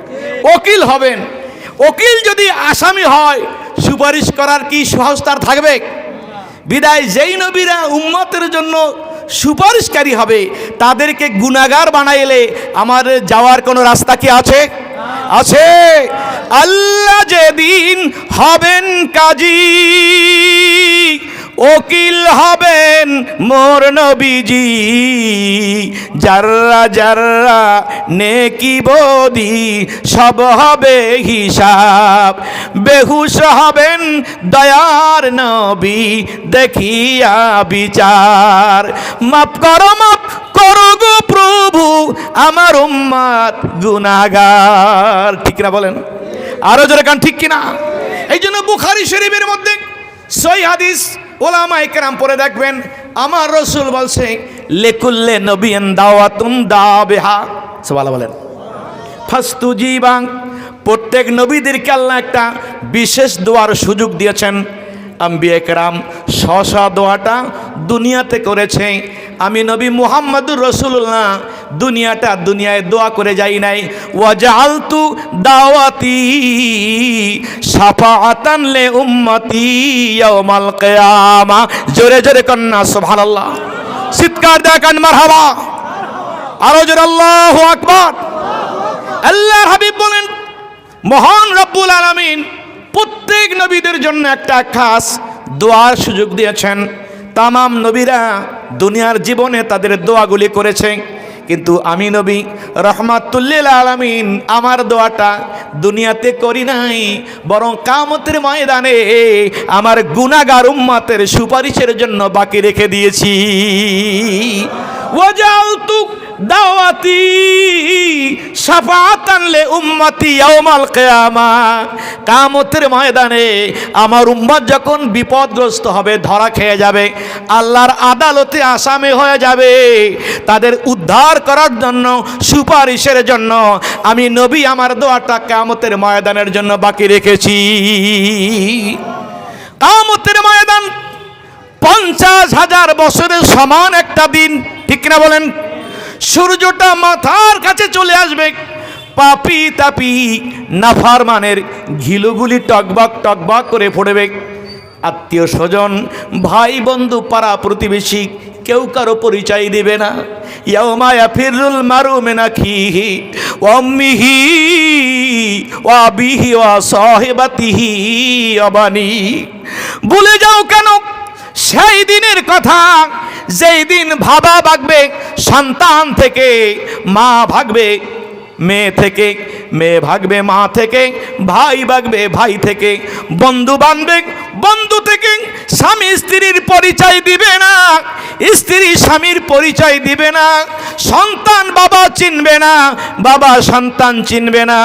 Speaker 1: ওকিল হবেন। ওকিল যদি আসামি হয়, সুপারিশ করার কি সহজতার থাকবে? বিদায় যেই নবীরা উম্মতের জন্য সুপারিশকারী হবে, তাদেরকে গুনাহগার বানাইলে আমার যাওয়ার কোনো রাস্তা কি আছে? আছে। আল্লাহ যেদিন হবেন কাজী, ওকিল হবেন মোর নবীজি, যাররা যাররা নেকি বদি সব হবে হিসাব, বেহুশ হবেন দয়ার নবী দেখিয়া বিচার। মাফ করো, মাফ করো গো প্রভু আমার উম্মত গুনাহগার। ঠিক না বলেন? আরো জোরে কান ঠিক কিনা? এই জন্য বুখারী শরীফের মধ্যে সহিহ হাদিস ওলামায়ে কেরাম পড়ে দেখবেন, আমার রাসূল বলছে লিকুল্লি নবিয়্যিন দাওয়াতুন দাবিহা। সুবহানাল্লাহ বলেন। ফাস্তুজিবা, প্রত্যেক নবীদেরকে আল্লাহ একটা বিশেষ দোয়ার সুযোগ দিয়েছেন। আম্বিয়া কেরাম শশা দোয়াটা দুনিয়াতে করেছে। আমি নবী মুহাম্মদুর রাসূলুল্লাহ দুনিয়ায় দোয়া করে যাই নাই। ওয়াজআলতু দাওয়াতি শাফাআতান লি উম্মতি ইয়াউমাল কিয়ামা। জোরে জোরে কন্না সুবহানাল্লাহ, চিৎকার দেখান মারহাবা, আরো জোরে আল্লাহু আকবার। আল্লাহর হাবিব বলেন, মহান রব্বুল আলামিন প্রত্যেক নবীদের জন্য একটা খাস দোয়ার সুযোগ দিয়েছেন। তামাম নবীরা দুনিয়ার জীবনে তাদের দোয়াগুলি করেছে, কিন্তু আমি নবী রহমাতুল্লিল আলামিন আমার দোয়াটা দুনিয়াতে করি নাই, বরং কিয়ামতের ময়দানে আমার গুনাহগার উম্মতের সুপারিশের জন্য বাকি রেখে দিয়েছি। ওয়াজআলতু দাওয়াতি শাফাআতান লি উম্মতি ইয়াউমাল কিয়ামা। কিয়ামতের ময়দানে আমার উম্মত যখন বিপদগ্রস্ত হবে, ধরা খেয়ে যাবে, আল্লাহর আদালতে আসামি হয়ে যাবে, তাদের উদ্ধার করার জন্য, সুপারিশের জন্য আমি নবী আমার দোয়াটা কিয়ামতের ময়দানের জন্য বাকি রেখেছি। কিয়ামতের ময়দান 50,000 বছরের সমান একটা দিন। ঠিক না বলেন? সূর্যটা মাথার কাছে চলে আসবে, পাপি তাপি নাফরমানের ঘিলুগুলি টকবক টকবক করে পড়বে। আত্মীয় স্বজন, ভাই বন্ধু, পাড়া প্রতিবেশী কেউ কারো পরিচয় দিবে না। ইয়াউমা ইয়াফিরুল মারউ মিন আখিহি ওয়া উম্মিহি ওয়া আবিহি ওয়া সাহিবাতিহি ওয়া বানি। ভুলে যাও কেন সেই দিনের কথা, যেই দিন বাবা ভাগবে সন্তান থেকে, মা ভাগবে মেয়ে থেকে, মেয়ে ভাগবে মা থেকে, ভাই ভাগবে ভাই থেকে, বন্ধু বান্ধবে বন্ধু থেকে। স্বামী স্ত্রীর পরিচয় দিবে না, স্ত্রী স্বামীর পরিচয় দিবে না, সন্তান বাবা চিনবে না, বাবা সন্তান চিনবে না।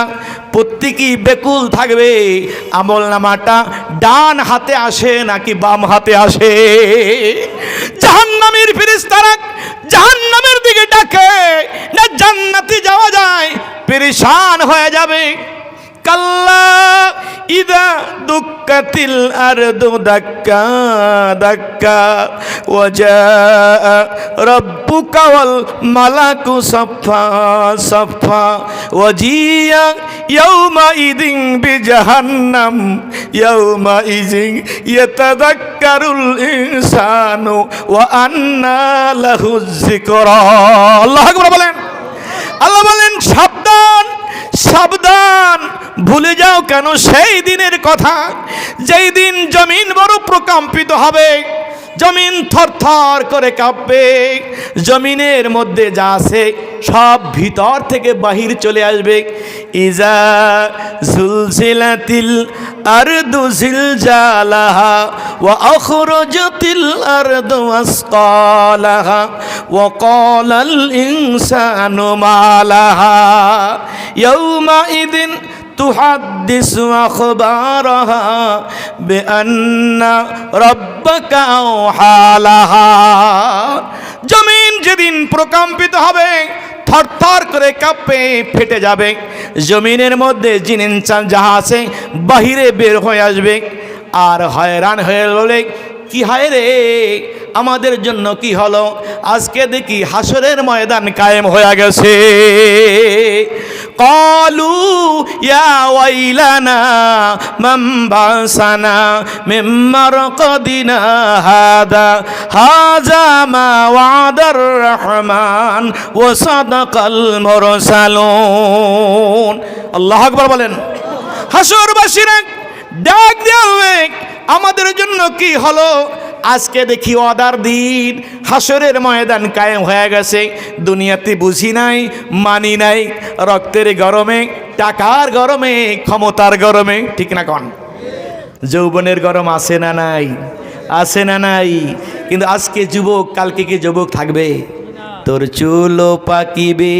Speaker 1: প্রত্যেকেই বেকুল থাকবে আমল নামাটা ডান হাতে আসে নাকি বাম হাতে আসে। জাহান্নামের ফেরেশতারা জাহান্নামের দিকে দেখে না জান্নাতে যাওয়া যায়, পেরেশান হয়ে যাবে। কাল্লা ইদা দুক্কাতিল আরদু দাক্কা দাক্কা ওয়াজা রাব্বুকা ওয়াল মালাকু সাফফা সাফফা ওয়াজিয়া ইয়াউমা ইদিন বিজাহান্নাম ইয়াউমা ইজিন ইয়াতাযাক্কারুল ইনসানু ওয়া আন্না লাহুয যিকরা। আল্লাহু আকবার বলেন। আল্লাহ বলেন সাবধান সাবধান, ভুলে যাও কেন সেই দিনের কথা, যেই দিন জমিন বড় প্রকম্পিত হবে, জমিন থরথর করে কাঁপবে, জমিনের মধ্যে যা আছে সব ভিতর থেকে বাহির চলে আসবে। ইজা জুলজিলাতিল আরদু জিলজালাহা ওয়া আখরাজাতিল আরদু আসকালাহা ওয়া ক্বালাল ইনসানু মা লাহা ইয়াউমা ইদিন তুহাদ্দিসু আখবারাহা বিআন্না রাব্বাকা আওহালাহা। জমিন যেদিন প্রকম্পিত হবে, থরথর করে কাঁপবে, ফেটে যাবে, জমিনের মধ্যে জিন ইনসান যাহা আছে বাহিরে বের হয়ে আসবে। আর হয়রান হয়ে বলে, কি হায় রে, আমাদের জন্য কি হলো? আজকে দেখি হাসরের ময়দান কায়েম হয়ে গেছে। ক্বালু ইয়া ওয়াইলানা মান বাসানা মিন মারকাদিনা হাযা মা ওয়াদার রহমান ওয়া সাদাকাল মুরসালুন। আল্লাহু আকবার বলেন। হাসরবাসীরা ডাক দেবে, আমাদের জন্য কি হলো? আজকে দেখি ওয়াদার দিন, হাসরের ময়দান কায়েম হয়ে গেছে। দুনিয়াতে বুঝি নাই, মানি নাই, রক্তের গরমে, টাকার গরমে, ক্ষমতার গরমে, ঠিক না কোন? যৌবনের গরম আছে না নাই? আছে না নাই? কিন্তু আজকে যুবক, কালকে কি যুবক থাকবে? তোর চুলো পাকিবে,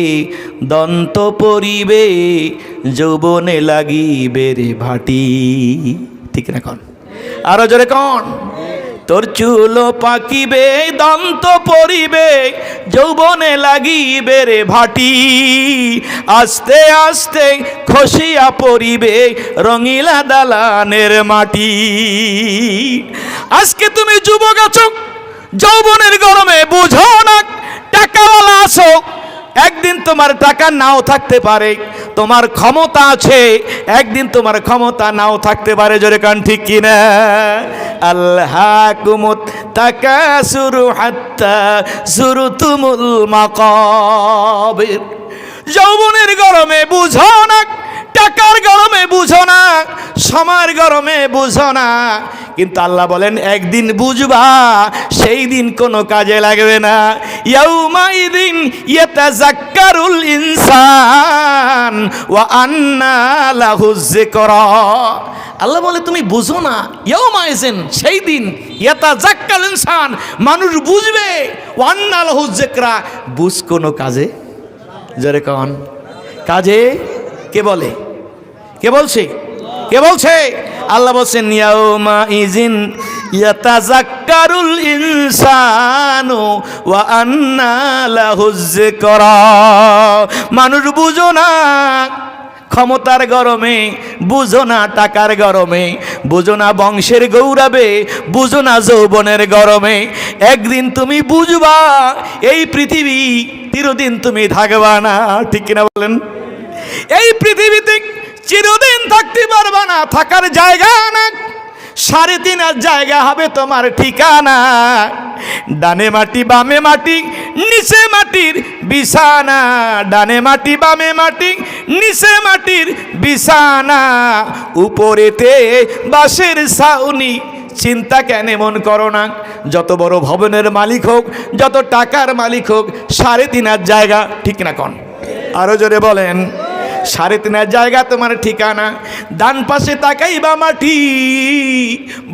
Speaker 1: দন্ত পরিবে, যৌবনে লাগিবে রে ভাটি, ঠিক না কোন? আরো জোরে কোন? তোর চুলো পাকিবে, দন্ত পরিবে, যৌবনে লাগিবে রে ভাটি, আস্তে আস্তে খসিয়া পরিবে রঙিলা দালানের মাটি। আজকে তুমি যুবক আছো, যৌবনের গরমে বুঝো না, টাকাওয়ালা আছো, একদিন তোমার টাকা নাও থাকতে পারে, তোমার ক্ষমতা আছে, একদিন তোমার ক্ষমতা নাও থাকতে পারে। জোরে কান ঠিক কিনা? আল্লাহকুমুত তাকাসুরু হাত্তা যুরতুমুল মাকাবির। যৌবনের গরমে বুঝো না, টাকার গরমে বুঝো না, সময়ের গরমে বুঝো না, কিন্তু আল্লাহ বলেন একদিন বুঝবা, সেই দিন কোনো কাজে লাগবে না। ইয়াউমাইদিন ইয়াতাযাক্কারুল ইনসান ওয়া আন্না লাহুয যিকরা। আল্লাহ বলে তুমি বুঝো না, ইয়াউমাইদিন সেই দিন, ইয়াতাযাক্কারুল ইনসান মানুষ বুঝবে, ওয়া আন্না লাহুয যিকরা বুঝ কোনো কাজে। জোরে কোন? কাজে কে বলে? কে বলছে? কে বলছে? আল্লাহ বলছেন ইয়াউমা ইজিন ইয়াতাযাক্কারুল ইনসানু ওয়া আন্না লাহুয যিকরা। মানুষ বুঝো না, ক্ষমতার গরমে বুঝো না, টাকার গরমে বুঝো না, বংশের গৌরবে বুঝো না, যৌবনের গরমে একদিন তুমি বুঝবা এই পৃথিবী চিরদিন তুমি থাকবা না, ঠিক কিনা বলেন? এই পৃথিবীতে চিরদিন থাকতে পারবা না, থাকার জায়গা না, 3.5 জায়গা হবে তোমার ঠিকানা। ডানে মাটি বামে মাটি নিচে মাটির বিছানা, ডানে মাটি বামে মাটি নিচে মাটির বিছানা, উপরেতে বাঁশের ছাউনি, চিন্তা কেন মন করো না? যত বড় ভবনের মালিক হোক, যত টাকার মালিক হোক, 3.5 জায়গা, ঠিক না কোন? আরো জোরে বলেন। 3.5 জায়গা তোমার ঠিকানা। ডান পাশে তাকাইবা মাটি,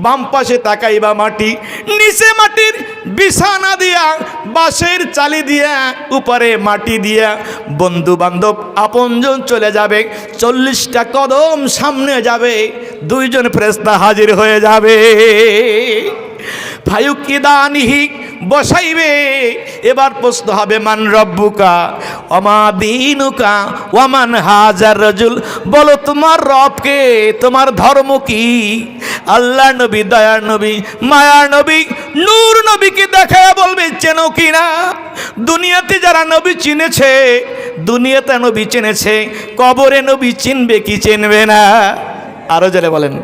Speaker 1: বাম পাশে তাকাইবা মাটি, নিচে মাটির বিছানা দিয়া, বাঁশের চালি দিয়া, উপরে মাটি দিয়া, বন্ধু বান্ধব আপনজন চলে যাবে, 40টা কদম সামনে যাবে, 2 জন ফেরেশতা হাজির হয়ে যাবে। ফায়ুকিদানিহি বসাইবে, এবার প্রশ্ন হবে মান রব্বুকা ওমা দীনুকা ওয়ামান হাজার রাজুল, বলো তোমার রবকে, তোমার ধর্ম কি? আল্লাহ নবী, দয়ার নবী, মায়ার নবী, নূর নবীকে দেখায় বলবে চেনো কিনা? দুনিয়াতে যারা নবী চিনেছে, দুনিয়াতে নবী চিনেছে, কবরে নবী চিনবে কি চিনবে না? আরো জোরে বলেন।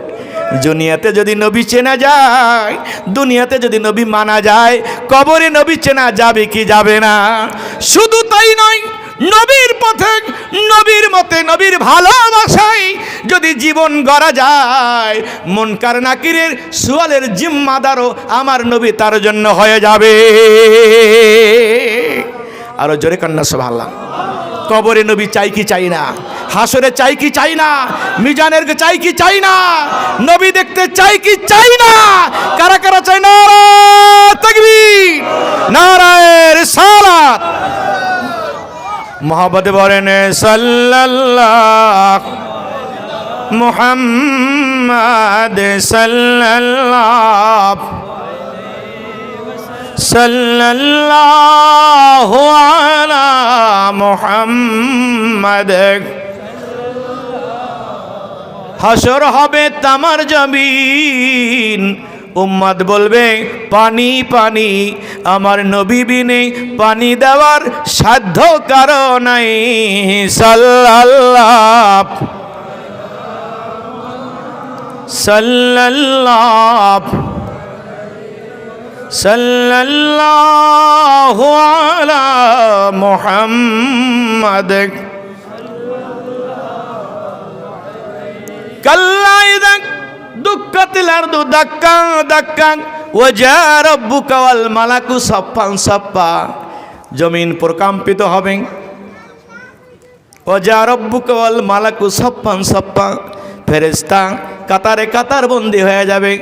Speaker 1: দুনিয়াতে যদি নবী চেনা যায়, দুনিয়াতে যদি নবী মানা যায়, কবরে নবী চেনা যাবে কি যাবে না? শুধু তাই নয়, নবীর পথে, নবীর মতে, নবীর ভালোবাসায় যদি জীবন গড়া যায়, মুনকার নাকিরের সুয়ালের জিম্মাদারও আমার নবী তার জন্য হয়ে যাবে। আরো জোরে কন্যা সুবহানাল্লাহ। কবরে নবী চাই কি চাই না? হাসরে চাই কি চাই না? মিজানের চাই কি চাই না? নবী দেখতে চাই কি চাই না? কারা কারা চাই? নারায়ে তাকবীর, নারায়ে রিসালাত। মোহাম্মদ বলেন সাল্লাল্লাহু মুহাম্মদ সাল্লাল্লাহু সাল্লাল্লাহু আলা মুহাম্মদ। হাসর হবে তামার জমিন, উম্মত বলবে পানি পানি, আমার নবী বিনে পানি দেওয়ার সাধ্য কারো নাই। সাল্লাল্লাহু সাল্লাল্লাহু সাল্লাল্লাহু আলা মুহাম্মদ। কাল্লা ইযা দুক্কাতিল আরদু দাক্কা দাক্কা ওয়া জা রাব্বুকা ওয়াল মালাকু সাফফান সাফফা। জমিন প্রকম্পিত হবে। ওয়া জা রাব্বুকা ওয়াল মালাকু সাফফান সাফফা, ফেরেশতা কাতারে কাতার বন্দী হয়ে যাবে।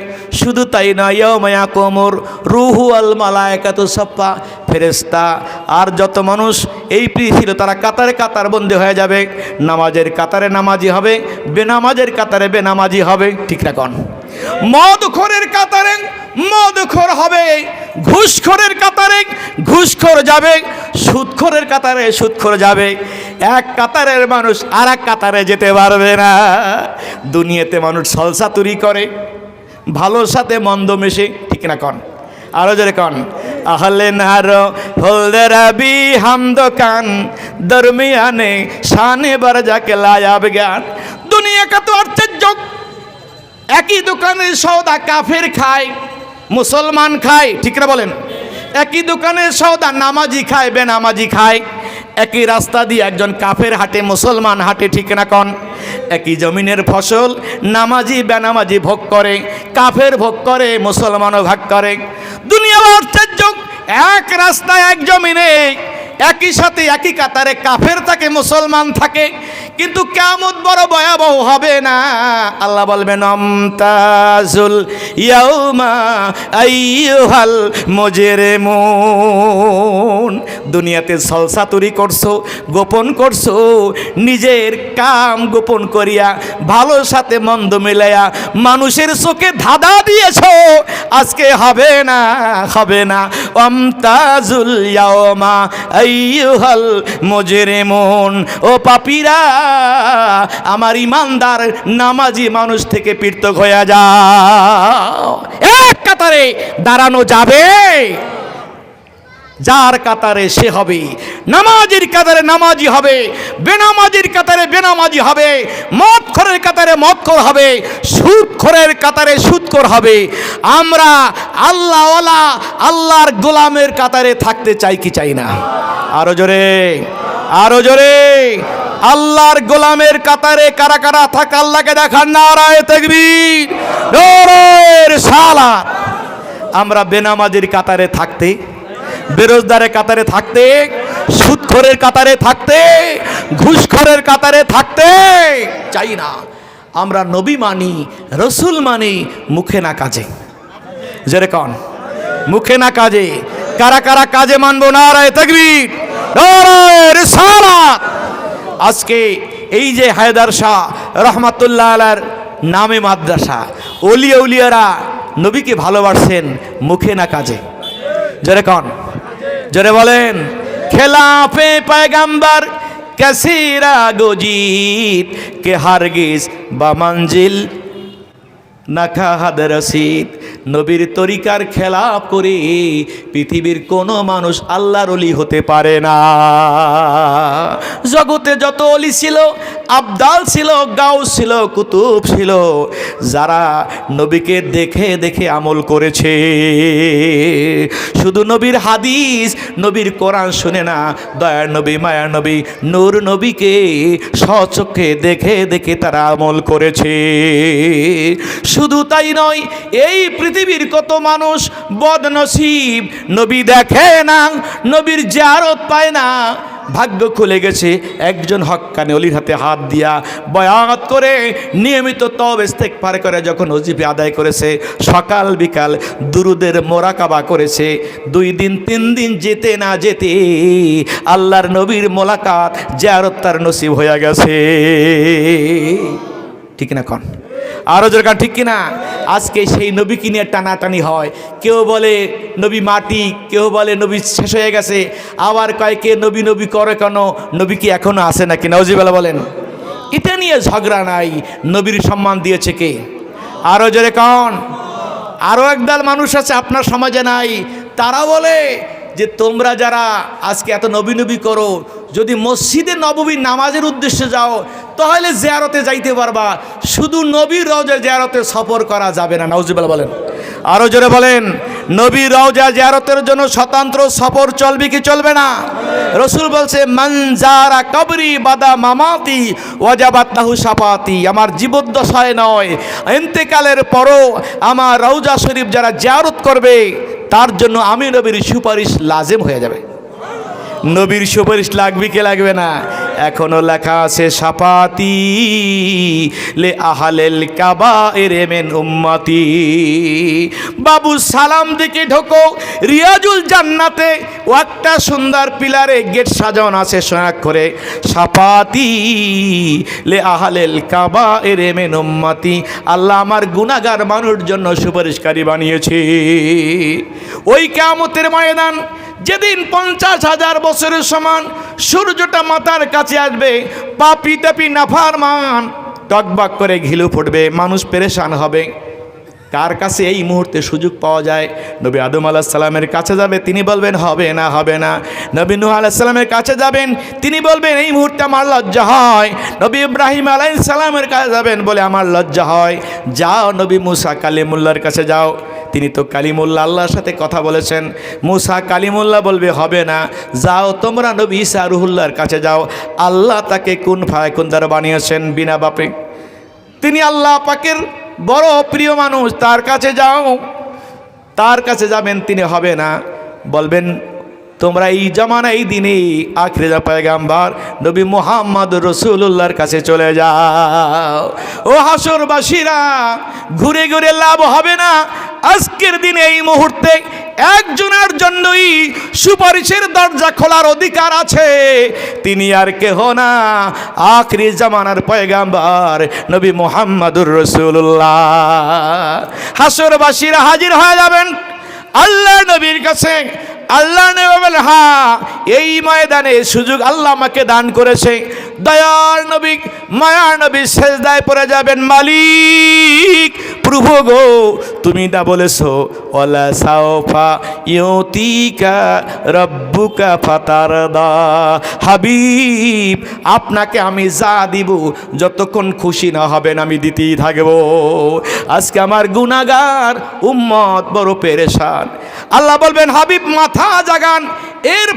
Speaker 1: শুধু তাই নয়, ইয়াউমা ইয়াকুমুর রূহু ওয়াল মালায়েকাতু সাফফা, ফেরেশতা আর যত মানুষ এই পৃথিবীতে তারা কাতারে কাতার বন্দী হয়ে যাবে। নামাজের কাতারে নামাজি হবে, বেনামাজের কাতারে বেনামাজি হবে। ঠিক রাখুন। মদখোরের কাতারে মদখোর হবে, ঘুষখোরের কাতারে ঘুষখোর যাবে, সুদখোরের কাতারে সুদখোর যাবে। এক কাতারের মানুষ আর এক কাতারে যেতে পারবে না। দুনিয়াতে মানুষ সলসা তুরি করে, ভালোর সাথে মন্দ মেশে। ঠিক না কন? আরো জোরে কন। আহলে নার হলদে রবি হামদোকান দরমিয়ানে শানে বারজাকে লায়াব জ্ঞান। দুনিয়া কা তো আশ্চর্য, একই দোকানের সওদা কাফের খায়, মুসলমান খায়। ঠিক না বলেন? একই দোকানের সওদা নামাজি খায়, বেনামাজি খায়। একই রাস্তা দিয়ে একজন কাফের হাঁটে, মুসলমান হাঁটে। ঠিক না কন? একই জমিনের ফসল নামাজি বেনামাজি ভোগ করে, কাফের ভোগ করে, মুসলমানও ভাগ করে। দুনিয়া আশ্চর্য, এক রাস্তায় এক জমিনে একই সাথে একই কাতারে কাফের থাকে, মুসলমান থাকে, কিন্তু কিয়ামত বড় ভয়াবহ হবে না। আল্লাহ বলবেন আমতাজুল ইয়াউমা আইয়ুহাল মুজরিমুন। দুনিয়াতে সলসা তৈরি করছো, গোপন করছো, নিজের কাম গোপন করিয়া ভালোর সাথে মন্দ মিলাইয়া মানুষের চোখে ধাঁধা দিয়েছো। আজকে হবে না, হবে না। আমতাজুল ইয়াউমা আইয়ুহাল মুজরিমুন। ও পাপীরা, আমার ইমানদার নামাজি মানুষ থেকে পৃথক হয়ে যাও। এক কাতারে দাঁড়ানো যাবে, যার কাতারে সে হবে। নামাজির কাতারে নামাজি হবে, বেনামাজির কাতারে বেনামাজি হবে, মদখোরের কাতারে মদখোর হবে, সুদখোরের কাতারে সুদখোর হবে। আমরা আল্লাহওয়ালা, আল্লাহর গোলামের কাতারে থাকতে চাই কি চাই না? আরো জোরে, আরো জোরে। আল্লাহর গোলামের কাতারে কারা কারা থাক আল্লাহকে দেখান। নারায়ে তাকবীর, নারায়ে রিসালাত। আমরা বেনামাজির কাতারে থাকতে, বেরোজগারের কাতারে থাকতে, সুদখোরের কাতারে থাকতে, ঘুষখোরের কাতারে থাকতে চাই না। আমরা নবী মানি, রসুল মানি, মুখে না কাজে। যেরকম মুখে না কাজে। কারা কারা কাজে মানবো? নারায়ে তাকবীর, নারায়ে রিসালাত। আজকে এই যে হায়দার শাহ রহমাতুল্লাহ আলাইহির নামে মাদ্রাসা, ওলিয়া উলিয়ারা নবীকে ভালোবাসেন মুখে না কাজে। যেরকম জোরে বলেন। খেলাফে পয়গম্বর কসিরা গজিত কে হারগিজ বা মঞ্জিল নাখা হাদ রসিদ। নবীর তরিকার খেলাফ করে পৃথিবীর কোনো মানুষ আল্লাহর ওলি হতে পারে না। জগতে যত ওলি ছিল, আবদাল ছিল, গাউস ছিল, কুতুব ছিল, যারা নবীকে দেখে দেখে আমল করেছে, শুধু নবীর হাদিস, নবীর কোরআন শুনে না, দয়ার নবী, মায়ার নবী, নূর নবীকে স্বচক্ষে দেখে দেখে তারা আমল করেছে। শুধু তাই নয়, এই পৃথিবীর কত মানুষ বদনসিব, নবী দেখে না, নবীর জিয়ারত পায় না। ভাগ্য খুলে গেছে একজন হক্কানি ওলির হাতে হাত দিয়া বয়াত করে নিয়মিত তওবা ইস্তেগফার করে যখন ওজিফে আদায় করেছে, সকাল বিকাল দুরুদের মোরাকাবা করেছে, 2 দিন 3 দিন যেতে না যেতে আল্লাহর নবীর মোলাকাত জিয়ারত তার নসিব হয়ে গেছে। ঠিক না কোন? আরো জোরে কান ঠিক কিনা? আজকে সেই নবীকে নিয়ে টানাটানি হয়। কেউ বলে নবী মাটি, কেউ বলে নবী শেষ হয়ে গেছে, আবার কয় কে নবী নবী করে কেন, নবী কি এখনো আছে নাকি? নাউজুবিল্লাহ বলেন। এটা নিয়ে ঝগড়া নাই, নবীর সম্মান দিয়েছে কে? আরো জোরে কন। আরো একদল মানুষ আছে আপনার সমাজে নাই, তারা বলে যে তোমরা যারা আজকে এত নবী নবী করো, যদি মসজিদে নববীর নামাজের উদ্দেশ্যে যাও তাহলে জিয়ারতে যাইতে পারবা, শুধু নবীর রওজা জিয়ারতে সফর করা যাবে না। নাউজুবিল্লাহ বলেন। আরো জোরে বলেন। নবীর রওজা জিয়ারতের জন্য স্বতন্ত্র সফর চলবে কি চলবে না? রাসূল বলছে মান যারা কবরি বাদা মামাতি ওয়াজাবাত লাহু শাফাতি। আমার জীবদ্দশায় নয়, ইন্তেকালের পরও আমার রওজা শরীফ যারা জিয়ারত করবে তার জন্য আমি নবীর সুপারিশ লাজিম হয়ে যাবে। নবীর সুপারিশ লাগবে কি লাগবে না? এখনো লেখা আছে শাফাতি লে আহলেল কাবায়ের মিন উম্মতি। বাবু সালাম দিকে ঢোকো রিয়াজুল জান্নাতে, ও একটা সুন্দর পিলারে গেট সাজানো আছে সোনাক করে, শাফাতি লে আহলেল কাবায়ের মিন উম্মতি। আল্লাহ আমার গুনাহগার মানুষের জন্য সুপারিশকারী বানিয়েছে। ওই কিয়ামতের ময়দান যেদিন 50,000 বছরের সমান সূর্যটা মাথার কাছে আসবে, পাপি তাপি নাফরমান টকবাক করে ঘিলু ফুটবে, মানুষ পেরেশান হবে। কার কাছে এই মুহূর্তে সুযোগ পাওয়া যায়? নবী আদম আলাইহিস সালামের কাছে যাবে, তিনি বলবেন হবে না হবে না। নবী নূহ আলাইহিস সালামের কাছে যাবেন, তিনি বলবেন এই মুহূর্তে আমার লজ্জা হয়। নবী ইব্রাহিম আলাইহিস সালামের কাছে যাবেন, বলে আমার লজ্জা হয়। যাও নবী মুসা কালিমুল্লাহর কাছে যাও, তিনি তো কালিমুল্লাহ আল্লাহর সাথে কথা বলেছেন। মুসা কালিমুল্লাহ বলবে হবে না। যাও তোমরা নবী ঈসা রুহুল্লাহর কাছে যাও, আল্লাহ তাকে কুন ফায়াকুন দ্বারা বানিয়েছেন বিনা বাপে, তিনি আল্লাহ পাকের বড় প্রিয় মানুষ, তার কাছে যাও। তার কাছে যাবেন, তিনি হবে না, বলবেন তোমরা এই জামানা এই দিনে আখিরে পয়গাম্বর নবী মুহাম্মদ রাসূলুল্লাহর কাছে চলে যাও। ও হাসরবাসীরা, ঘুরে ঘুরে লাভ হবে না। আজকের দিনে এই মুহূর্তে একজনের জন্যই সুপারিশের দরজা খোলার অধিকার আছে, তিনি আর কেহ না, আখিরি জামানার পয়গাম্বর নবী মুহাম্মদুর রাসূলুল্লাহ। হাসরবাসীরা হাজির হয়ে যাবেন আল্লাহ নবীর কাছে। আল্লাহ নবী বলেন, হ্যাঁ এই ময়দানে সুযোগ আল্লাহ আমাকে দান করেছে। দয়ার নবী মায়ার নবী সেজদায় পড়ে যাবেন, মালিক প্রভু গো, তুমি না বলেছো ওয়ালা সাওফা ইউতিকা রাব্বুকা ফাতারদা। হাবিব আপনাকে আমি যা দিব, যতক্ষণ খুশি না হবেন আমি দিতেই থাকবো। আজকে আমার গুনাহগার উম্মত বড় পেরেশান। আল্লাহ বলবেন হাবিব মাথা জাগান, এর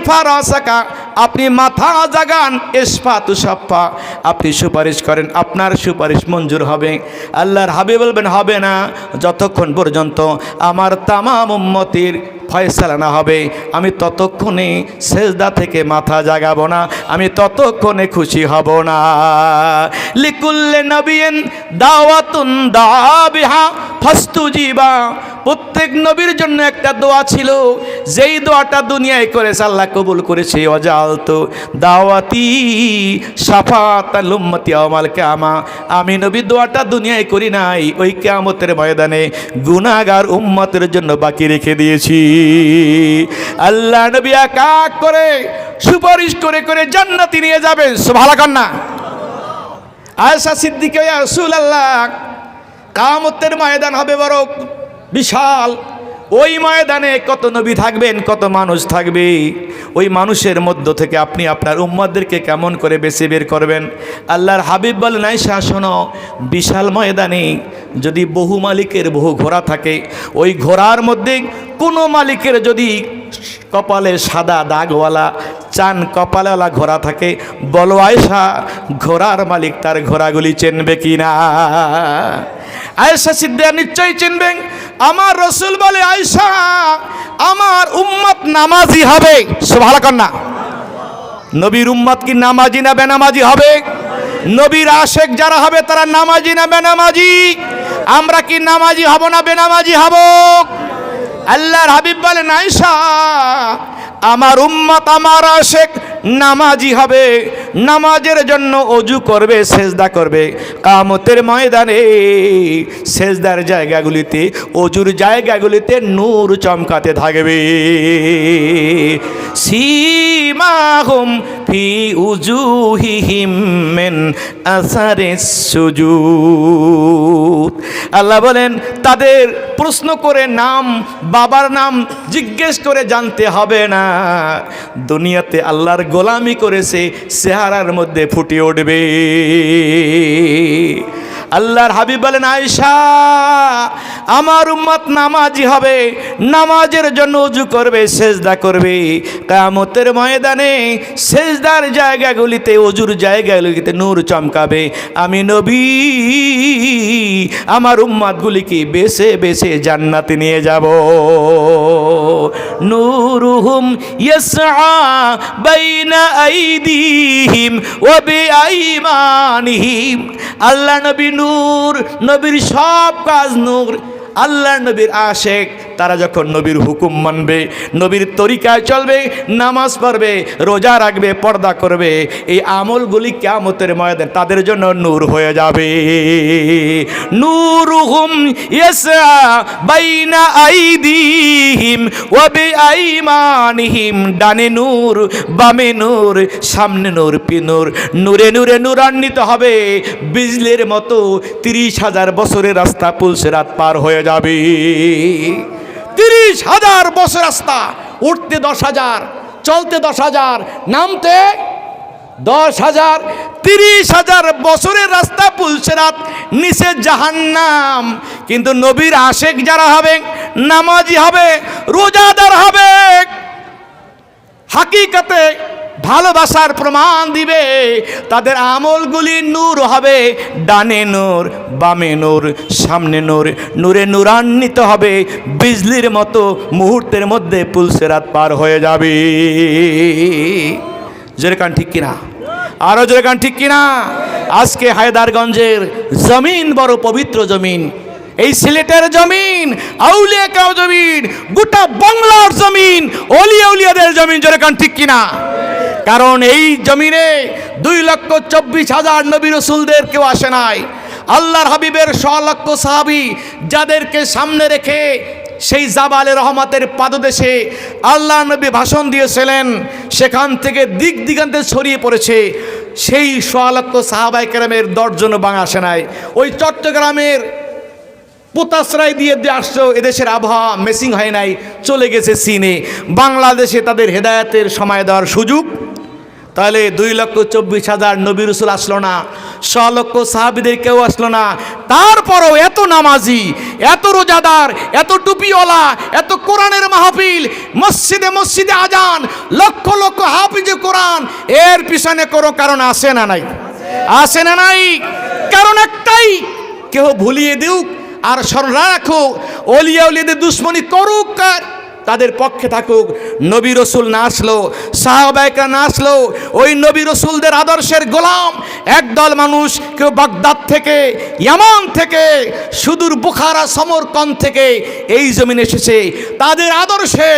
Speaker 1: ফারাসাকা আপনি মাথা জাগান, ইসফাতু সাফা আপনি সুপারিশ করেন, আপনার সুপারিশ মঞ্জুর হবে। আল্লাহর হাবিব বলবেন হবে না, যতক্ষণ পর্যন্ত আমার তামাম উম্মতের ফয়সালা না হবে আমি ততক্ষণে সেজদা থেকে মাথা জাগাবো না, আমি ততক্ষণে খুশি হব না। লিকুল্লি নবিয়িন দাওয়াতুন দাবিহা ফাস্তুজিবা, প্রত্যেক নবীর জন্য একটা দোয়া ছিল, যেই দোয়াটা দুনিয়ায় করেছে আল্লাহ কবুল করেছে। ওয়াজালতু দাওয়াতি শাফাতাল উম্মতি ইয়াওমাল কিয়ামা, আমি নবী দোয়াটা দুনিয়ায় করি নাই, ওই কিয়ামতের ময়দানে গুনাহগার উম্মতের জন্য বাকি রেখে দিয়েছি। আল্লাহ নবী এক এক করে সুপারিশ করে করে জান্নাতে নিয়ে যাবেন। সুবহানাল্লাহ। আয়েশা সিদ্দিকা, ইয়া রাসূলুল্লাহ, কিয়ামতের ময়দান হবে বড় বিশাল, ওই ময়দানে কত নবী থাকবেন, কত মানুষ থাকবে, ওই মানুষের মধ্য থেকে আপনি আপনার উম্মতদেরকে কেমন করে বেছে বের করবেন? আল্লাহর হাবিব বলেন, আয়েশা শোনো, বিশাল ময়দানে যদি বহু মালিকের বহু ঘোড়া থাকে, ওই ঘোড়ার মধ্যে কোনো মালিকের যদি কপালে সাদা দাগওয়ালা চান কপালওয়ালা ঘোড়া থাকে, বলো আয়েশা ঘোড়ার মালিক তার ঘোড়াগুলি চিনবে কিনা? আয়েশা সিদ্দিকা নিশ্চয়ই চিনবেন। আমার রাসূল বলে, আয়েশা আমার উম্মত নামাজি হবে। সুবহানাল্লাহ। নবীর উম্মত কি নামাজি না বেনামাজি হবে? নবীর আশেক যারা হবে তারা নামাজি না বেনামাজি? আমরা কি নামাজি হব না বেনামাজি হব? আল্লাহর হাবিব বলেন, আয়েশা আমার উম্মত আমার আশেক নামাজি হবে, নামাজের জন্য ওযু করবে, সেজদা করবে। কিয়ামতের ময়দানে সেজদার জায়গাগুলিতে, ওযুর জায়গাগুলিতে নূর চমকাতে থাকবে। সীমাহুম ফি উজুহিহিম মিন আসারিস সুজুদ। আল্লাহ বলেন, তাদের প্রশ্ন করে নাম, বাবার নাম জিজ্ঞেস করে জানতে হবে না, দুনিয়াতে আল্লাহর গোলামি করেছে চেহারার মধ্যে ফুটে উঠবে। আল্লাহর হাবিব বলেন, আয়েশা আমার উম্মত নামাজি হবে, নামাজের জন্য ওযু করবে, সেজদা করবে। কিয়ামতের ময়দানে সেজদার জায়গাগুলিতে, ওযুর জায়গাগুলিতে নূর চমকাবে। আমি নবী আমার উম্মতগুলিকে বেছে বেছে জান্নাতে নিয়ে যাব। নূরুহুম ইয়াসআ বাইনা আইদিহিম ওয়া বিআইমানিহিম। আল্লাহ নবী নূর, নবীর সব কাজ নূর। আল্লাহ নবীর আশেক তারা যখন নবীর হুকুম মানবে, নবীর তরিকায় চলবে, নামাজ পড়বে, রোজা রাখবে, পর্দা করবে, এই আমলগুলি কিয়ামতের ময়দানে তাদের জন্য নূর হয়ে যাবে। নূরুহুম ইয়াসআ বাইনা আইদিহিম ওয়া বিআইমানিহিম। ডানে নূর, বামে নূর, সামনে নূর, পিনূর, নূরে নূরে নূরান্বিত হবে। বিজলির মতো 30,000 বছরের রাস্তা পুলসিরাত পার হয়ে যাবে। 30,000 বছর রাস্তা, উঠতে 10,000, চলতে 10,000, নামতে 10,000। 30,000 বছরের রাস্তা পুলসিরাত, নিচে জাহান্নাম। কিন্তু নবীর আশেক যারা হবে, নামাজি হবে, রোজাদার হবে, হাকিকতে ভালোবাসার প্রমাণ দিবে, তাদের আমলগুলি নূর হবে। ডানে নূর, বামে নূর, সামনে নূর, নূরে নূরান্বিত হবে। বিজলির মতো মুহূর্তের মধ্যে পুলসিরাত পার হয়ে যাবে। জোরে কান ঠিক কিনা? আরো জোরে কান ঠিক কিনা? আজকে হায়দারগঞ্জের জমিন বড় পবিত্র জমিন, এই সিলেটের জমিন আউলিয়া কাও জমিন, গোটা বাংলার জমিন ওলিয়া উলিয়াদের জমিন। জোরে কান ঠিক কিনা? কারণ এই জমিনে 2,24,000 নবী রাসূলদের কেউ আসে নাই। আল্লাহর হাবিবের 100 লক্ষ সাহাবী যাদেরকে সামনে রেখে সেই জাবালে রহমতের পাদদেশে আল্লাহ নবী ভাষণ দিয়েছিলেন, সেখান থেকে দিক দিগান্তে ছড়িয়ে পড়েছে। সেই 100 লক্ষ সাহাবায়ে কেরামের 10 জন বাংলা আসে নাই। ওই চট্টগ্রামের পোতাশ্রয় দিয়ে আসছো, এদেশের আবহাওয়া মেসিং হয় নাই, চলে গেছে চীনে। বাংলাদেশে তাদের হেদায়েতের সময় দেওয়ার সুযোগ। তাহলে 2,24,000 নবী রাসূল আসলো না, 100 লক্ষ সাহাবীদের কেউ আসলো না। তারপরও এত নামাজি, এত রোজাদার, এত টুপিওয়ালা, এত কোরআনের মাহফিল, মসজিদে মসজিদে আজান, লক্ষ লক্ষ হাফিজে কোরআন, এর পিছনে কোনো কারণ আছে না নাই? আছে না নাই? কারণ একটাই, কেউ ভুলিয়ে দিউক আর স্মরণ রাখো, ওলিয়া উলিয়াদের দুশ্মনী করুক, তাদের পক্ষে থাকুক। নবী রসুল না আসলো, সাহাবায়ে না আসলো, ওই নবী রসুলদের আদর্শের গোলাম একদল মানুষ, কেউ বাগদাদ থেকে, ইয়ামান থেকে, সুদূর বুখারা সমরকন্দ থেকে এই জমিনে এসেছে। তাদের আদর্শে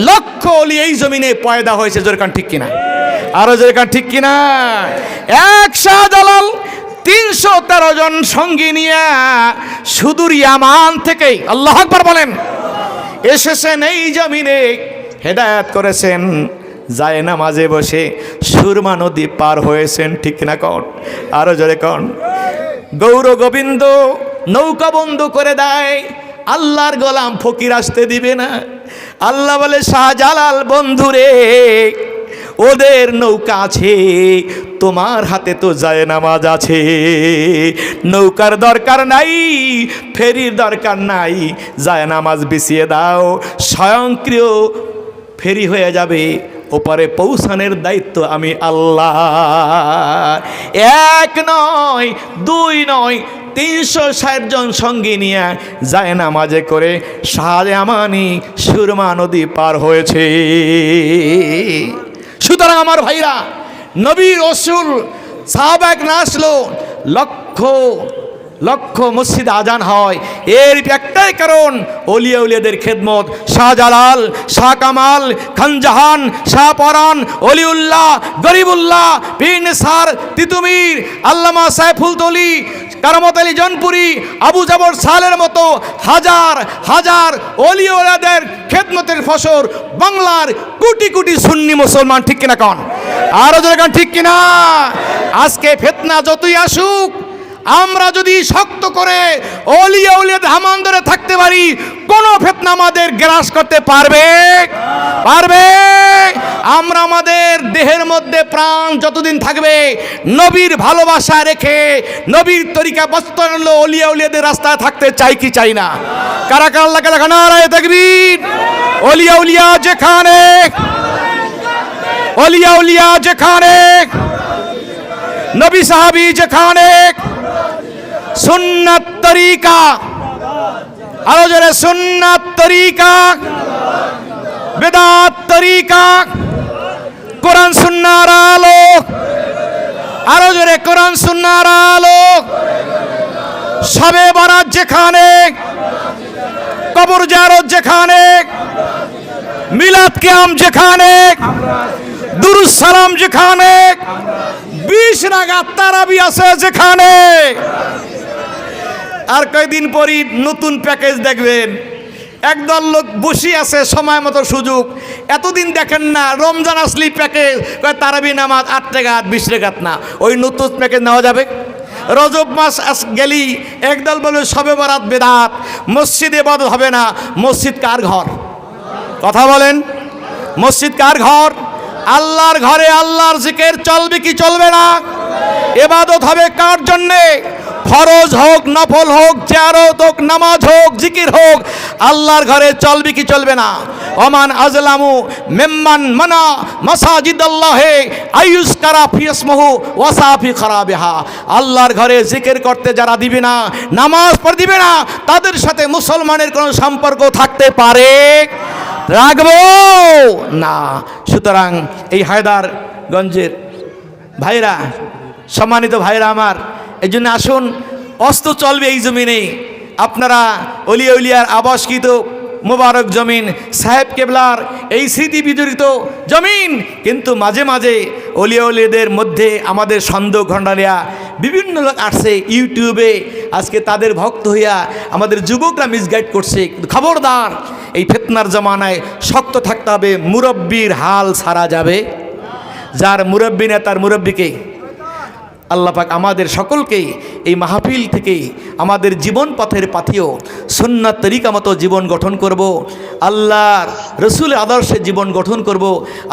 Speaker 1: লক্ষ ওলি এই জমিনে পয়দা হয়েছে। জোরকান ঠিক কিনা? আরো জোরকান ঠিক কিনা? এক শাহজালাল 313 জন সঙ্গী নিয়ে সুদূর ইয়ামান থেকে, আল্লাহু আকবার বলেন, এসেছেন এই জমিনে, হেদায়েত করেছেন। যায় নামাজে বসে সুরমা নদী পার হয়েছেন। ঠিক না কন? আরো জোরে কন। গৌর গোবিন্দ নৌকা বন্ধ করে দেয়, আল্লাহর গোলাম ফকির আসতে দিবে না। আল্লাহ বলে, শাহজালাল বন্ধুরে, ওদের নৌকা আছে, তোমার হাতে তো যায় নামাজ আছে। নৌকার দরকার নাই, ফেরির দরকার নাই, যায় নামাজ বিছিয়ে দাও, স্বয়ংক্রিয় ফেরি হয়ে যাবে, ওপারে পৌঁছানোর দায়িত্ব আমি আল্লাহ। এক নয়, দুই নয়, 360 জন সঙ্গী নিয়ে যায় নামাজে করে শাহজামানি সুরমা নদী পার হয়েছে। সুতরাং আমার ভাইরা, নবী রসুল সাহাবায়ে না আসলো, লক্ষ লক্ষ মসজিদে আজান হয়, এর একটাই কারণ ওলিয়া উলিয়াদের খেদমত। শাহজালাল, শাহ কামাল, খানজাহান, শাহ পরান, অলিউল্লাহ, গরিবুল্লাহ, পীর নিসার, তিতুমির, আল্লামা সাইফুল তলি, কারামত আলী জনপুরি, আবু জাবর সালের মতো হাজার হাজার ওলিয়া উলিয়াদের খেদমতের ফসল বাংলার কোটি কোটি সুন্নি মুসলমান। ঠিক কিনা কন? আরো জোরে কন ঠিক কিনা? আজকে ফিতনা যতই আসুক, আমরা যদি শক্ত করে ওলিয়া উলিয়াদের হামান ধরে থাকতে পারি, কোন ফিতনা আমাদের গ্রাস করতে পারবে? পারবে? আমরা আমাদের দেহের মধ্যে প্রাণ যতদিন থাকবে, নবীর ভালোবাসা রেখে, নবীর তরিকা বাস্তবায়ন ওলিয়া উলিয়াদের রাস্তায় থাকতে চাই কি চাই না? কারা কারা আল্লাহকে দেখা নারায়ে তাকবীর। ওলিয়া উলিয়া যেখানে, ওলিয়া উলিয়া যেখানে, নবী সাহাবী যেখানে, সুন্নাত তরিকা, আরো জোরে সুন্নাত তরিকা, বেদাত তরিকা, কোরআন সুন্নাহর আলো, আরো জোরে কোরআন সুন্নাহর আলো। শবে বরাত যেখানে, কবর জিয়ারত যেখানে, মিলাদ কিয়াম যেখানে, দুরুদ সালাম যেখানে, 20 রাকাত তারাবি আছে যেখানে। আর কয়েকদিন পরই নতুন প্যাকেজ দেখবেন, একদল লোক বসে আছে সময় মতো সুযোগ। এতদিন দেখেন না, রমজান আসলেই প্যাকেজ, তারাবি নামাজ 8 রাকাত 20 রাকাত না, ওই নতুন প্যাকেজ নেওয়া যাবে। রজব মাস গেলি একদল বলে শবে বরাত বেদাত, মসজিদে ইবাদত হবে না। মসজিদ কার ঘর? কথা বলেন, মসজিদ কার ঘর? আল্লাহর ঘরে আল্লাহর জিকির চলবে কি চলবে না? ইবাদত হবে কার জন্যে? ফরজ হোক, নফল হোক, জিয়ারত হোক, নামাজ হোক, জিকির হোক, আল্লাহর ঘরে চলবে কি চলবে না? ওমান আজলামু মিম্মান মানা মাসাজিদাল্লাহি আইয়ুজকারা ফি ইসমহু ওয়া সাফি খারাবিহা। আল্লাহর ঘরে জিকির করতে যারা দিবে না, নামাজ পড়ে দিবে না, তাদের সাথে মুসলমানের কোনো সম্পর্ক থাকতে পারে? রাখবো না। সুতরাং এই হায়দারগঞ্জের ভাইরা, সম্মানিত ভাইরা আমার, এই জন্য আসুন, অস্ত চলবে এই জমিনে। আপনারা ওলিয়া উলিয়ার আবাসকৃত মুবারক জমিন, সাহেব কেবলার এই স্মৃতি বিজড়িত জমিন, কিন্তু মাঝে মাঝে ওলিয়া উলিয়াদের মধ্যে আমাদের সন্দেহ ঘটালিয়া বিভিন্ন লোক আসছে ইউটিউবে, আজকে তাদের ভক্ত হইয়া আমাদের যুবকরা মিসগাইড করছে। খবরদার, এই ফিতনার জমানায় শক্ত থাকতে হবে। মুরব্বির হাল ছাড়া যাবে? যার মুরব্বি না তার মুরব্বিকে। আল্লাহ পাক আমাদের সকলকেই এই মাহফিল থেকে আমাদের জীবন পথের পাথেও সুন্নাত তরিকা মতো জীবন গঠন করব, আল্লাহর রসুলের আদর্শে জীবন গঠন করব,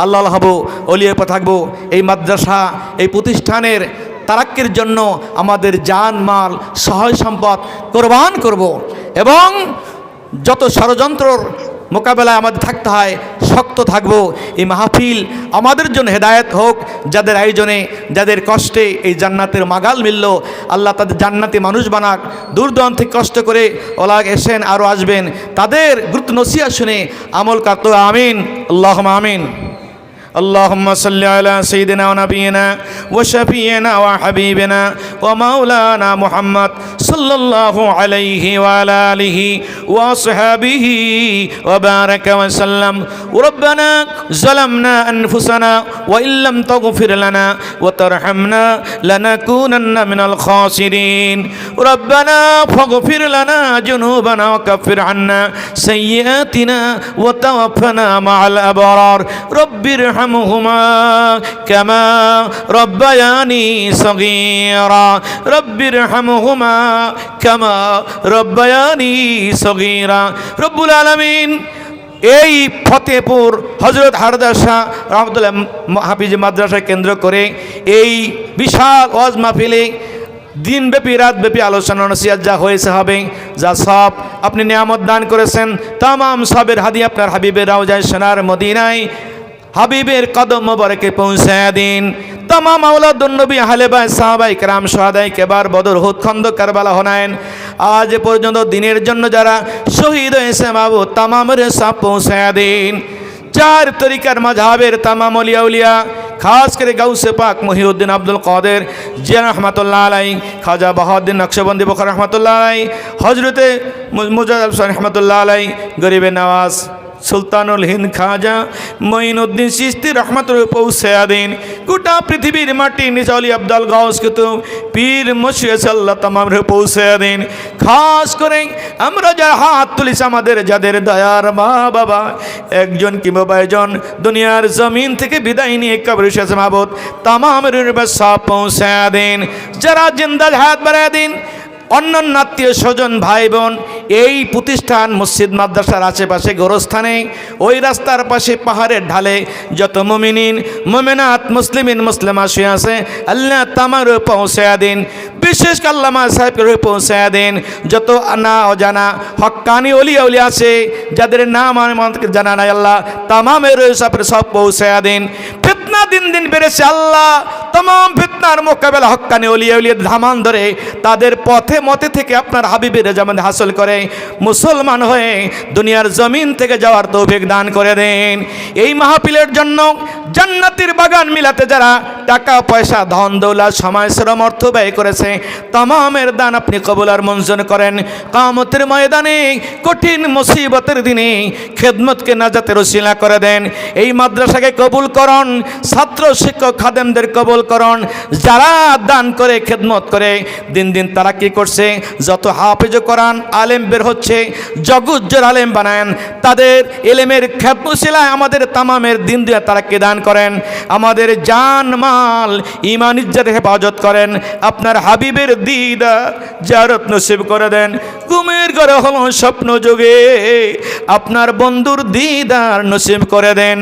Speaker 1: আল্লাহ হব, ওলিয়া থাকবো। এই মাদ্রাসা, এই প্রতিষ্ঠানের তারাক্কির জন্য আমাদের জান মাল সহায় সম্পদ কোরবান করব এবং যত ষড়যন্ত্রর মোকাবেলায় আমাদের থাকতে হয়, শক্ত থাকবো। এই মাহফিল আমাদের জন্য হেদায়েত হোক, যাদের আয়োজনে যাদের কষ্টে এই জান্নাতের মাগাল মিলল, আল্লাহ তাদের জান্নাতি মানুষ বানাক। দূর দূরান্ত থেকে কষ্ট করে ওলা এসেন, আরও আসবেন, তাদের গুরুত্ব নসিহত শুনে আমল করতে। আমিন, আল্লাহুম্মা আমিন। اللهم صل على سيدنا ونبينا وشفينا وحبيبنا ومولانا محمد صلى الله عليه وعلى آله وصحبه وبارك وسلم. ربنا ظلمنا أنفسنا وإن لم تغفر لنا وترحمنا لنكونن من الخاسرين. ربنا فاغفر لنا ذنوبنا وكفر عنا سيئاتنا وتوفنا مع الأبرار. رب ارحمهما كما ربياني صغيرا. رب ارحمهما كما ربياني صغيرا. رب العالمين এই ফতেপুর হযরত হারদার শাহ রহমতুল্লাহ হাফিজ মাদ্রাসা কেন্দ্র করে এই বিশাল ওয়াজ মাহফিলে দিনব্যাপী রাতব্যাপী আলোচনা নসিহত যা হয়েছে হবে, যা সব আপনি নিয়ামত দান করেছেন, তামাম সবের হাদিয়া আপনার হাবিবের রওজায়ে সোনার মদিনায় হাবিবের কদম মোবারকে পৌঁছায় দিন। तमाम औलादुन नबी आहले बाय साहाबाए केराम शुहादाए केबार बदर हुद खंदक কারবালা হুনাইন आज পর্যন্ত দিনের জন্য যারা শহীদ হয়েছে মাবুদ तमामेर सब পৌঁছায় দিন। चार तरीकार मजहबेर तमाम औलिया उलिया खास कर गौसे पाक मुहिउद्दीन अब्दुल कादिर जिया रहमतुल्लाह अलैहि, खाजा बहाउद्दीन नक्शबंदी बुखारी रहमतुल्लाह अलैहि, हजरते मुजाद्दिद रहमतुल्लाह अलैहि, गरीब नवाज सुल्तानुल हिंद खाजा मोइनुद्दीन चिश्ती रहमतुल्लाह पौঁছায়া দিন। গোটা পৃথিবীর মাটি নিজালি আব্দুল গাউস কুতুব পীর মুর্শিদ আল্লাহ तमामेर পৌঁছায়া দিন। খাস করে আমরা যারা হাত তুলিছি আমাদের যাদের দয়ার মা বাবা একজন কিংবা কয়েকজন দুনিয়ার জমিন থেকে বিদায় নিয়ে কবরে এসেছে মাবুদ तमामेर সব পৌঁছায়া দিন। যারা জিন্দা হায়াত বাড়ায় দিন। অন্যান্য আত্মীয় স্বজন ভাই বোন এই প্রতিষ্ঠান মসজিদ মাদ্রাসার আশেপাশে গোরস্থানে ওই রাস্তার পাশে পাহাড়ের ঢালে যত মুমিনিন মুমিনাত মুসলিমিন মুসলিমা শুয়ে আছে আল্লাহ তামার পৌঁছায়া দিন। বিশেষ আল্লামা সাহেবকে পৌঁছায়া দিন। যত না অজানা হক্কানি ওলিয়া উলিয়া আছে যাদের নাম আমাদেরকে জানা নাই আল্লাহ তামামের সব পৌঁছায়া দিন। ফিতনা দিন দিন বেড়েছে আল্লাহ तमाम ফিতনার মোকাবেলা হক্কানি ওলিয়া উলিয়া ধামান ধরে তাদের পথে মতে থেকে আপনার হাবিবের জামান হাসিল করে মুসলমান হয়ে দুনিয়ার জমিন থেকে যাওয়ার তৌফিক দান করে দেন। এই মাহফিলের জন্য জান্নাতের বাগান মিলাতে যারা টাকা পয়সা ধন দৌলত সময় শ্রম অর্থ ব্যয় করেছে तमामेर দান আপনি কবুল আর মঞ্জুর করেন। কিয়ামতের ময়দানে কঠিন মুসিবতের দিনে খেদমতকে নাজাতের ওসিলা করে দেন। এই মাদ্রাসাকে কবুল করুন, ছাত্র শিক্ষক খাদেমদের কবুল করুন। যারা দান করে খেদমত করে দিন দিন তারা কি করছে যত হাফেজ কোরআন আলেম বের হচ্ছে জগজ্জোর আলেম বানান তাদের ইলমের খেদমতশিলায় আমাদের तमामेर দিন দিয়ে তারা কে দান করেন। আমাদের জান মাল ঈমান ইজ্জত হেফাজত করেন। আপনার হাবিবের দিদার জিয়ারত নসিব করে দেন। ঘুমের ঘরে হলো স্বপ্ন যোগে আপনার বন্ধুর দিদার নসিব করে দেন।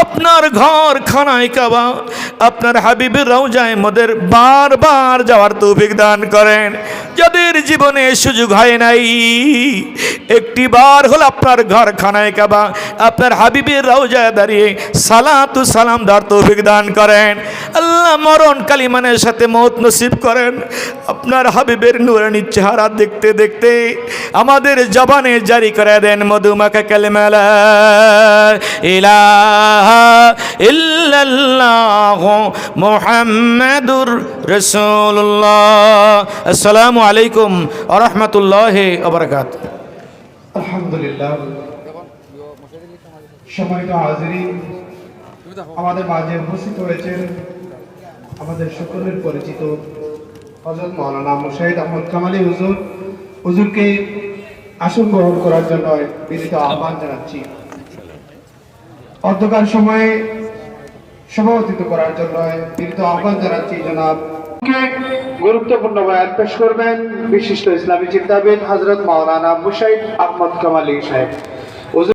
Speaker 1: আপনার ঘর খানায় কাবা আপনার হাবিবের রওজায়ে মোদের বারবার যাওয়ার তৌফিক দান করেন। যাদের জীবনে সুযোগ হয় নাই একটি বার হলো আপনার ঘর খানায় কাবা আপনার হাবিবের রওজায় দাঁড়িয়ে সালাতু সালাম দার তৌফিক দান করেন। আল্লাহ মরণ কালিমানের সাথে মওত নসিব করেন। আপনার হাবিবের নূরানি চেহারা দেখতে দেখতে আমাদের জবানে জারি করে দেন মধুমাখা কালিমা লা ইলাহা ইল্লাল্লাহ মুহাম্মাদুর রাসূলুল্লাহ। আসসালামু আলাইকুম ওয়া রাহমাতুল্লাহি ওয়া বারাকাতুহু।
Speaker 2: আলহামদুলিল্লাহ। সম্মানিত হাজিরিন, আমাদের মাঝে উপস্থিত হয়েছেন আমাদের সকলের পরিচিত হযরত মাওলানা মুশাহিদ আহমদ কামালি হুজুর। হুজুরকে আসন গ্রহণ করার জন্য বিনীত আহ্বান জানাচ্ছি। অধ্যকার সময়ে সভাপতিত্ব করার জন্য বিনীত আহ্বান জানাচ্ছি জনাব গুরুত্বপূর্ণ বয়ান পেশ করবেন বিশিষ্ট ইসলামী চিন্তাবিদ হযরত মাওলানা মুশাহিদ আহমদ কামালি সাহেব।